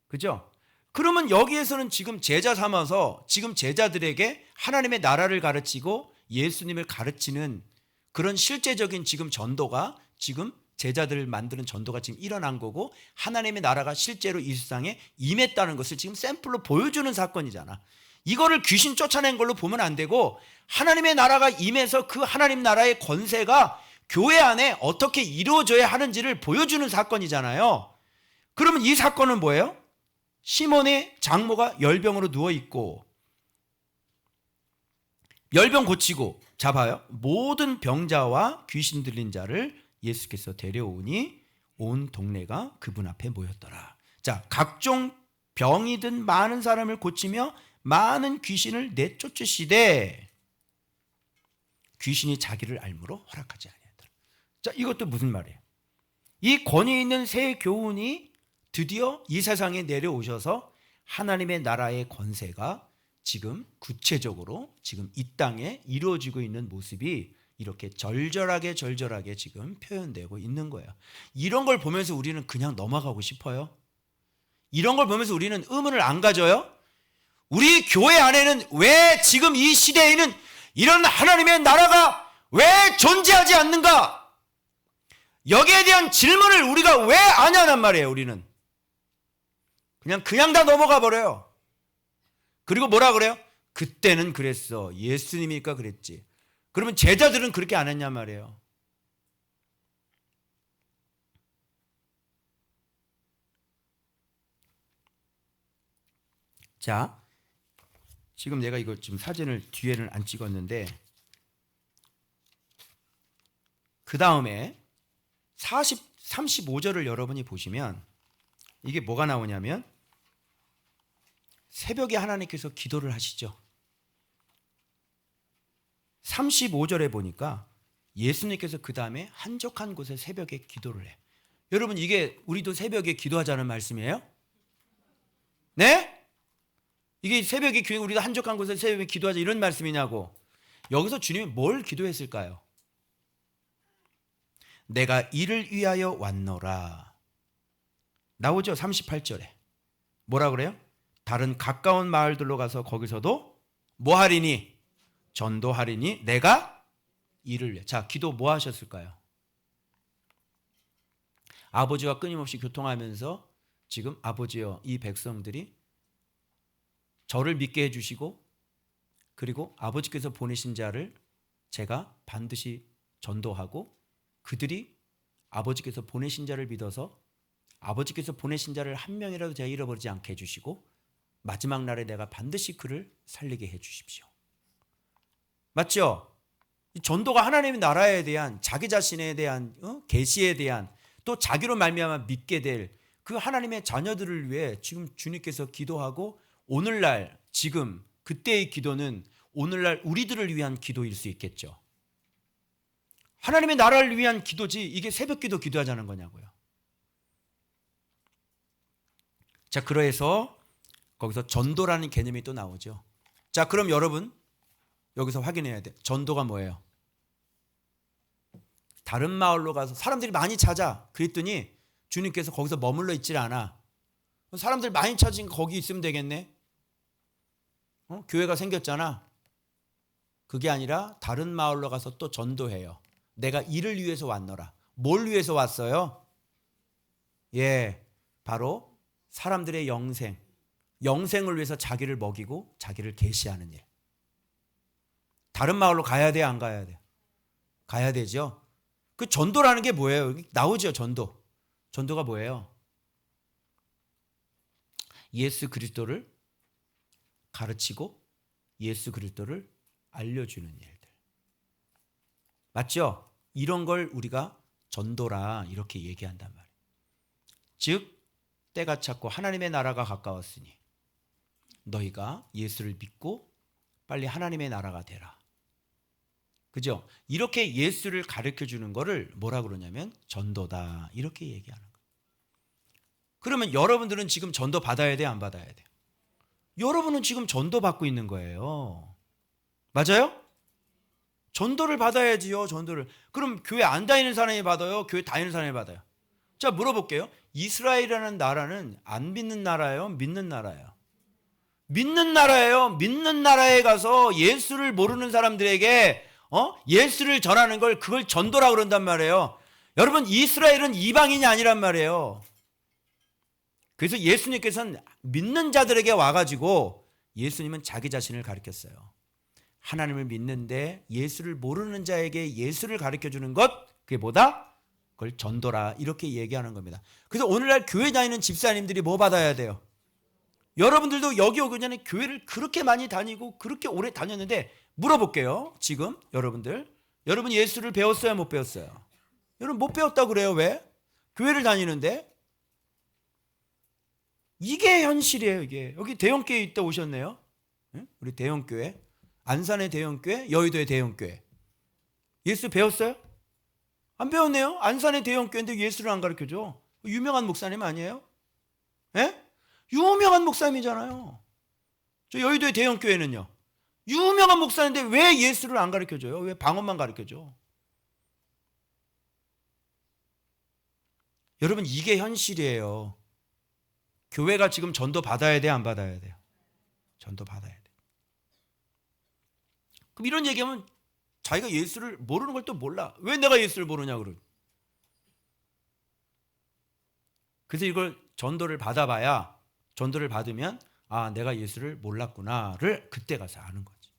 그죠? 그러면 여기에서는 지금 제자 삼아서 지금 제자들에게 하나님의 나라를 가르치고 예수님을 가르치는 그런 실제적인 지금 전도가 지금 제자들을 만드는 전도가 지금 일어난 거고 하나님의 나라가 실제로 이 세상에 임했다는 것을 지금 샘플로 보여주는 사건이잖아. 이거를 귀신 쫓아낸 걸로 보면 안 되고 하나님의 나라가 임해서 그 하나님 나라의 권세가 교회 안에 어떻게 이루어져야 하는지를 보여주는 사건이잖아요. 그러면 이 사건은 뭐예요? 시몬의 장모가 열병으로 누워있고 열병 고치고 잡아요. 모든 병자와 귀신 들린 자를 예수께서 데려오니 온 동네가 그분 앞에 모였더라. 자, 각종 병이 든 많은 사람을 고치며 많은 귀신을 내쫓으시되 귀신이 자기를 알므로 허락하지 아니하더라. 자, 이것도 무슨 말이에요? 이 권위 있는 새 교훈이 드디어 이 세상에 내려오셔서 하나님의 나라의 권세가 지금 구체적으로 지금 이 땅에 이루어지고 있는 모습이 이렇게 절절하게 지금 표현되고 있는 거예요. 이런 걸 보면서 우리는 그냥 넘어가고 싶어요? 이런 걸 보면서 우리는 의문을 안 가져요? 우리 교회 안에는 왜 지금 이 시대에는 이런 하나님의 나라가 왜 존재하지 않는가? 여기에 대한 질문을 우리가 왜 안 하냔 말이에요. 우리는 그냥 다 넘어가 버려요. 그리고 뭐라 그래요? 그때는 그랬어. 예수님이니까 그랬지. 그러면 제자들은 그렇게 안 했냔 말이에요. 자, 지금 내가 이거 지금 사진을 뒤에는 안 찍었는데 그 다음에 35절을 여러분이 보시면 이게 뭐가 나오냐면 새벽에 하나님께서 기도를 하시죠. 35절에 보니까 예수님께서 그 다음에 한적한 곳에 새벽에 기도를 해. 여러분, 이게 우리도 새벽에 기도하자는 말씀이에요? 네? 이게 새벽에 우리도 한적한 곳에 새벽에 기도하자 이런 말씀이냐고. 여기서 주님이 뭘 기도했을까요? 내가 이를 위하여 왔노라. 나오죠? 38절에. 뭐라 그래요? 다른 가까운 마을들로 가서 거기서도 뭐 하리니? 전도하리니 내가 이를 위해. 자, 기도 뭐 하셨을까요? 아버지와 끊임없이 교통하면서 지금 아버지여, 이 백성들이 저를 믿게 해주시고 그리고 아버지께서 보내신 자를 제가 반드시 전도하고 그들이 아버지께서 보내신 자를 믿어서 아버지께서 보내신 자를 한 명이라도 제가 잃어버리지 않게 해주시고 마지막 날에 내가 반드시 그를 살리게 해주십시오. 맞죠? 전도가 하나님의 나라에 대한 자기 자신에 대한 계시에 대한 또 자기로 말미암아 믿게 될 그 하나님의 자녀들을 위해 지금 주님께서 기도하고 오늘날 지금 그때의 기도는 오늘날 우리들을 위한 기도일 수 있겠죠. 하나님의 나라를 위한 기도지 이게 새벽 기도 기도하자는 거냐고요. 자, 그래서 거기서 전도라는 개념이 또 나오죠. 자, 그럼 여러분 여기서 확인해야 돼. 전도가 뭐예요? 다른 마을로 가서 사람들이 많이 찾아. 그랬더니 주님께서 거기서 머물러 있질 않아. 사람들 많이 찾으니까 거기 있으면 되겠네. 교회가 생겼잖아. 그게 아니라 다른 마을로 가서 또 전도해요. 내가 이를 위해서 왔노라. 뭘 위해서 왔어요? 예, 바로 사람들의 영생을 위해서 자기를 먹이고 자기를 계시하는 일. 다른 마을로 가야 돼, 안 가야 돼? 가야 되죠. 그 전도라는 게 뭐예요? 나오죠, 전도. 전도가 뭐예요? 예수 그리스도를 가르치고 예수 그리스도를 알려주는 일들. 맞죠? 이런 걸 우리가 전도라 이렇게 얘기한단 말이에요. 즉 때가 찼고 하나님의 나라가 가까웠으니 너희가 예수를 믿고 빨리 하나님의 나라가 되라. 그죠? 이렇게 예수를 가르쳐주는 거를 뭐라 그러냐면 전도다 이렇게 얘기하는 거예요. 그러면 여러분들은 지금 전도 받아야 돼요? 안 받아야 돼요? 여러분은 지금 전도 받고 있는 거예요. 맞아요? 전도를 받아야지요. 전도를. 그럼 교회 안 다니는 사람이 받아요? 교회 다니는 사람이 받아요? 자, 물어볼게요. 이스라엘이라는 나라는 안 믿는 나라예요? 믿는 나라예요? 믿는 나라예요. 믿는 나라에 가서 예수를 모르는 사람들에게 예수를 전하는 걸 그걸 전도라고 그런단 말이에요. 여러분, 이스라엘은 이방인이 아니란 말이에요. 그래서 예수님께서는 믿는 자들에게 와가지고 예수님은 자기 자신을 가르쳤어요. 하나님을 믿는데 예수를 모르는 자에게 예수를 가르쳐주는 것, 그게 뭐다? 그걸 전도라 이렇게 얘기하는 겁니다. 그래서 오늘날 교회 다니는 집사님들이 뭐 받아야 돼요? 여러분들도 여기 오기 전에 교회를 그렇게 많이 다니고 그렇게 오래 다녔는데 물어볼게요. 지금 여러분 예수를 배웠어요? 못 배웠어요? 여러분 못 배웠다고 그래요. 왜? 교회를 다니는데. 이게 현실이에요. 이게. 여기 대형교회 있다 오셨네요. 우리 대형교회. 안산의 대형교회, 여의도의 대형교회. 예수 배웠어요? 안 배웠네요. 안산의 대형교회인데 예수를 안 가르쳐줘. 유명한 목사님 아니에요? 예? 유명한 목사님이잖아요. 저 여의도의 대형교회는요. 유명한 목사인데 왜 예수를 안 가르쳐줘요? 왜 방언만 가르쳐줘? 여러분 이게 현실이에요. 교회가 지금 전도 받아야 돼, 안 받아야 돼요? 전도 받아야 돼. 그럼 이런 얘기하면 자기가 예수를 모르는 걸 또 몰라. 왜 내가 예수를 모르냐 그러. 그래서 이걸 전도를 받아봐야 전도를 받으면 아 내가 예수를 몰랐구나를 그때 가서 아는 거지.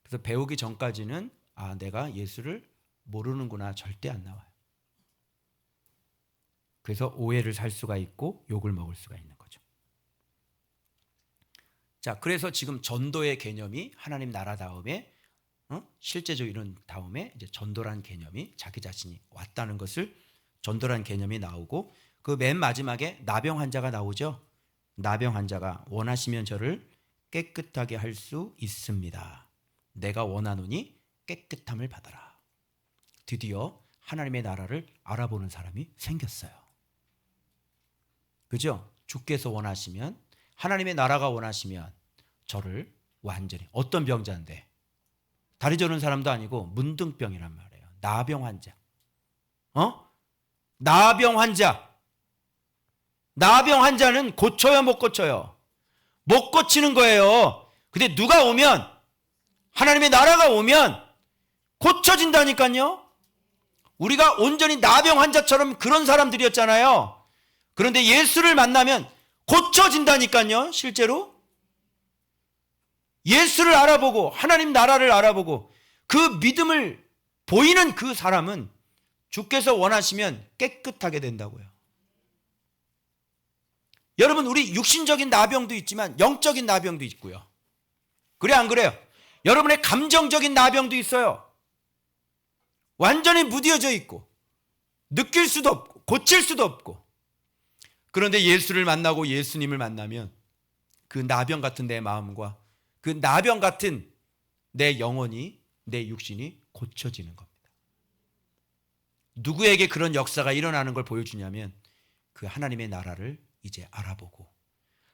그래서 배우기 전까지는 아 내가 예수를 모르는구나 절대 안 나와요. 그래서 오해를 살 수가 있고 욕을 먹을 수가 있는 거죠. 자, 그래서 지금 전도의 개념이 하나님 나라 다음에 실제적으로 이런 다음에 이제 전도란 개념이 자기 자신이 왔다는 것을 전도란 개념이 나오고 그 맨 마지막에 나병 환자가 나오죠. 나병 환자가 원하시면 저를 깨끗하게 할 수 있습니다. 내가 원하노니 깨끗함을 받아라. 드디어 하나님의 나라를 알아보는 사람이 생겼어요. 그죠? 주께서 원하시면, 하나님의 나라가 원하시면 저를 완전히, 어떤 병자인데 다리 저는 사람도 아니고 문둥병이란 말이에요. 나병 환자. 나병 환자. 나병 환자는 고쳐요, 못 고쳐요? 못 고치는 거예요. 근데 누가 오면, 하나님의 나라가 오면 고쳐진다니까요. 우리가 온전히 나병 환자처럼 그런 사람들이었잖아요. 그런데 예수를 만나면 고쳐진다니까요. 실제로 예수를 알아보고 하나님 나라를 알아보고 그 믿음을 보이는 그 사람은 주께서 원하시면 깨끗하게 된다고요. 여러분, 우리 육신적인 나병도 있지만 영적인 나병도 있고요. 그래 안 그래요? 여러분의 감정적인 나병도 있어요. 완전히 무뎌져 있고 느낄 수도 없고 고칠 수도 없고. 그런데 예수를 만나고 예수님을 만나면 그 나병 같은 내 마음과 그 나병 같은 내 영혼이, 내 육신이 고쳐지는 겁니다. 누구에게 그런 역사가 일어나는 걸 보여주냐면 그 하나님의 나라를 이제 알아보고,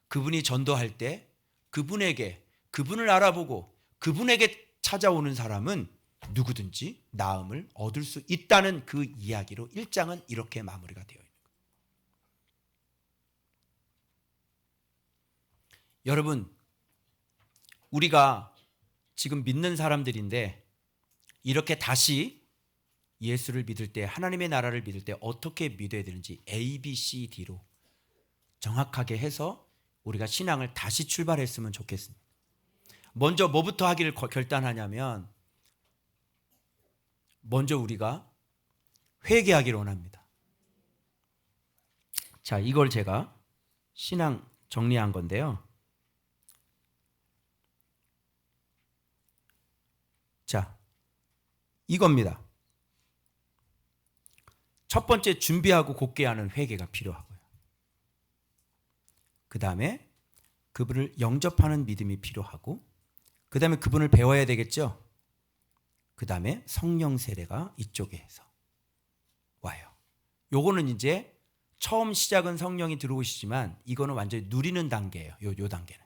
그분이 전도할 때 그분을 알아보고 그분에게 찾아오는 사람은 누구든지 나음을 얻을 수 있다는 그 이야기로 1장은 이렇게 마무리가 되어 있는 거예요. 여러분, 우리가 지금 믿는 사람들인데 이렇게 다시 예수를 믿을 때, 하나님의 나라를 믿을 때 어떻게 믿어야 되는지 A, B, C, D로 정확하게 해서 우리가 신앙을 다시 출발했으면 좋겠습니다. 먼저 뭐부터 하기를 결단하냐면, 먼저 우리가 회개하기를 원합니다. 자, 이걸 제가 신앙 정리한 건데요. 자, 이겁니다. 첫 번째, 준비하고 굳게 하는 회개가 필요하고요. 그 다음에 그분을 영접하는 믿음이 필요하고, 그 다음에 그분을 배워야 되겠죠. 그 다음에 성령 세례가 이쪽에서 와요. 요거는 이제 처음 시작은 성령이 들어오시지만 이거는 완전히 누리는 단계예요. 요 단계는.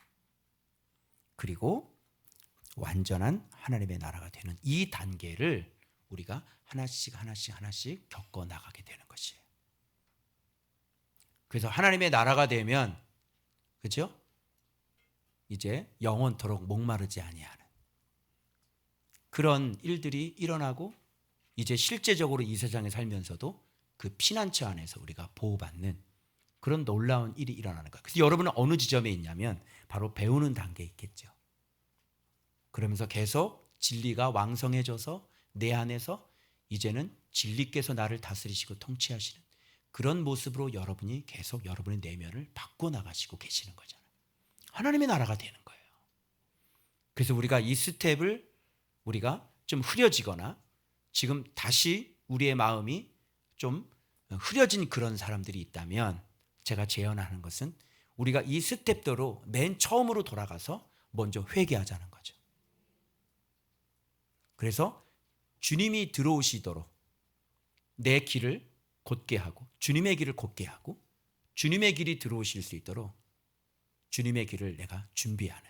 그리고 완전한 하나님의 나라가 되는 이 단계를 우리가 하나씩 겪어 나가게 되는 것이에요. 그래서 하나님의 나라가 되면, 그렇죠? 이제 영원토록 목마르지 아니하는 그런 일들이 일어나고, 이제 실제적으로 이 세상에 살면서도 그 피난처 안에서 우리가 보호받는 그런 놀라운 일이 일어나는 거예요. 그래서 여러분은 어느 지점에 있냐면 바로 배우는 단계에 있겠죠. 그러면서 계속 진리가 왕성해져서 내 안에서 이제는 진리께서 나를 다스리시고 통치하시는 그런 모습으로 여러분이 계속 여러분의 내면을 바꿔나가시고 계시는 거잖아요. 하나님의 나라가 되는 거예요. 그래서 우리가 이 스텝을 우리가 좀 흐려지거나 지금 다시 우리의 마음이 좀 흐려진 그런 사람들이 있다면, 제가 제안하는 것은 우리가 이 스텝대로 맨 처음으로 돌아가서 먼저 회개하자는 거죠. 그래서 주님이 들어오시도록 내 길을 곧게 하고, 주님의 길을 곧게 하고, 주님의 길이 들어오실 수 있도록 주님의 길을 내가 준비하는,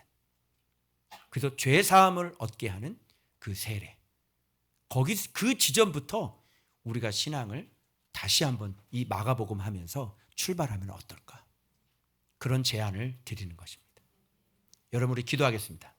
그래서 죄 사함을 얻게 하는 그 세례, 거기 그 지점부터 우리가 신앙을 다시 한번 이 마가복음 하면서 출발하면 어떨까, 그런 제안을 드리는 것입니다. 여러분, 우리 기도하겠습니다.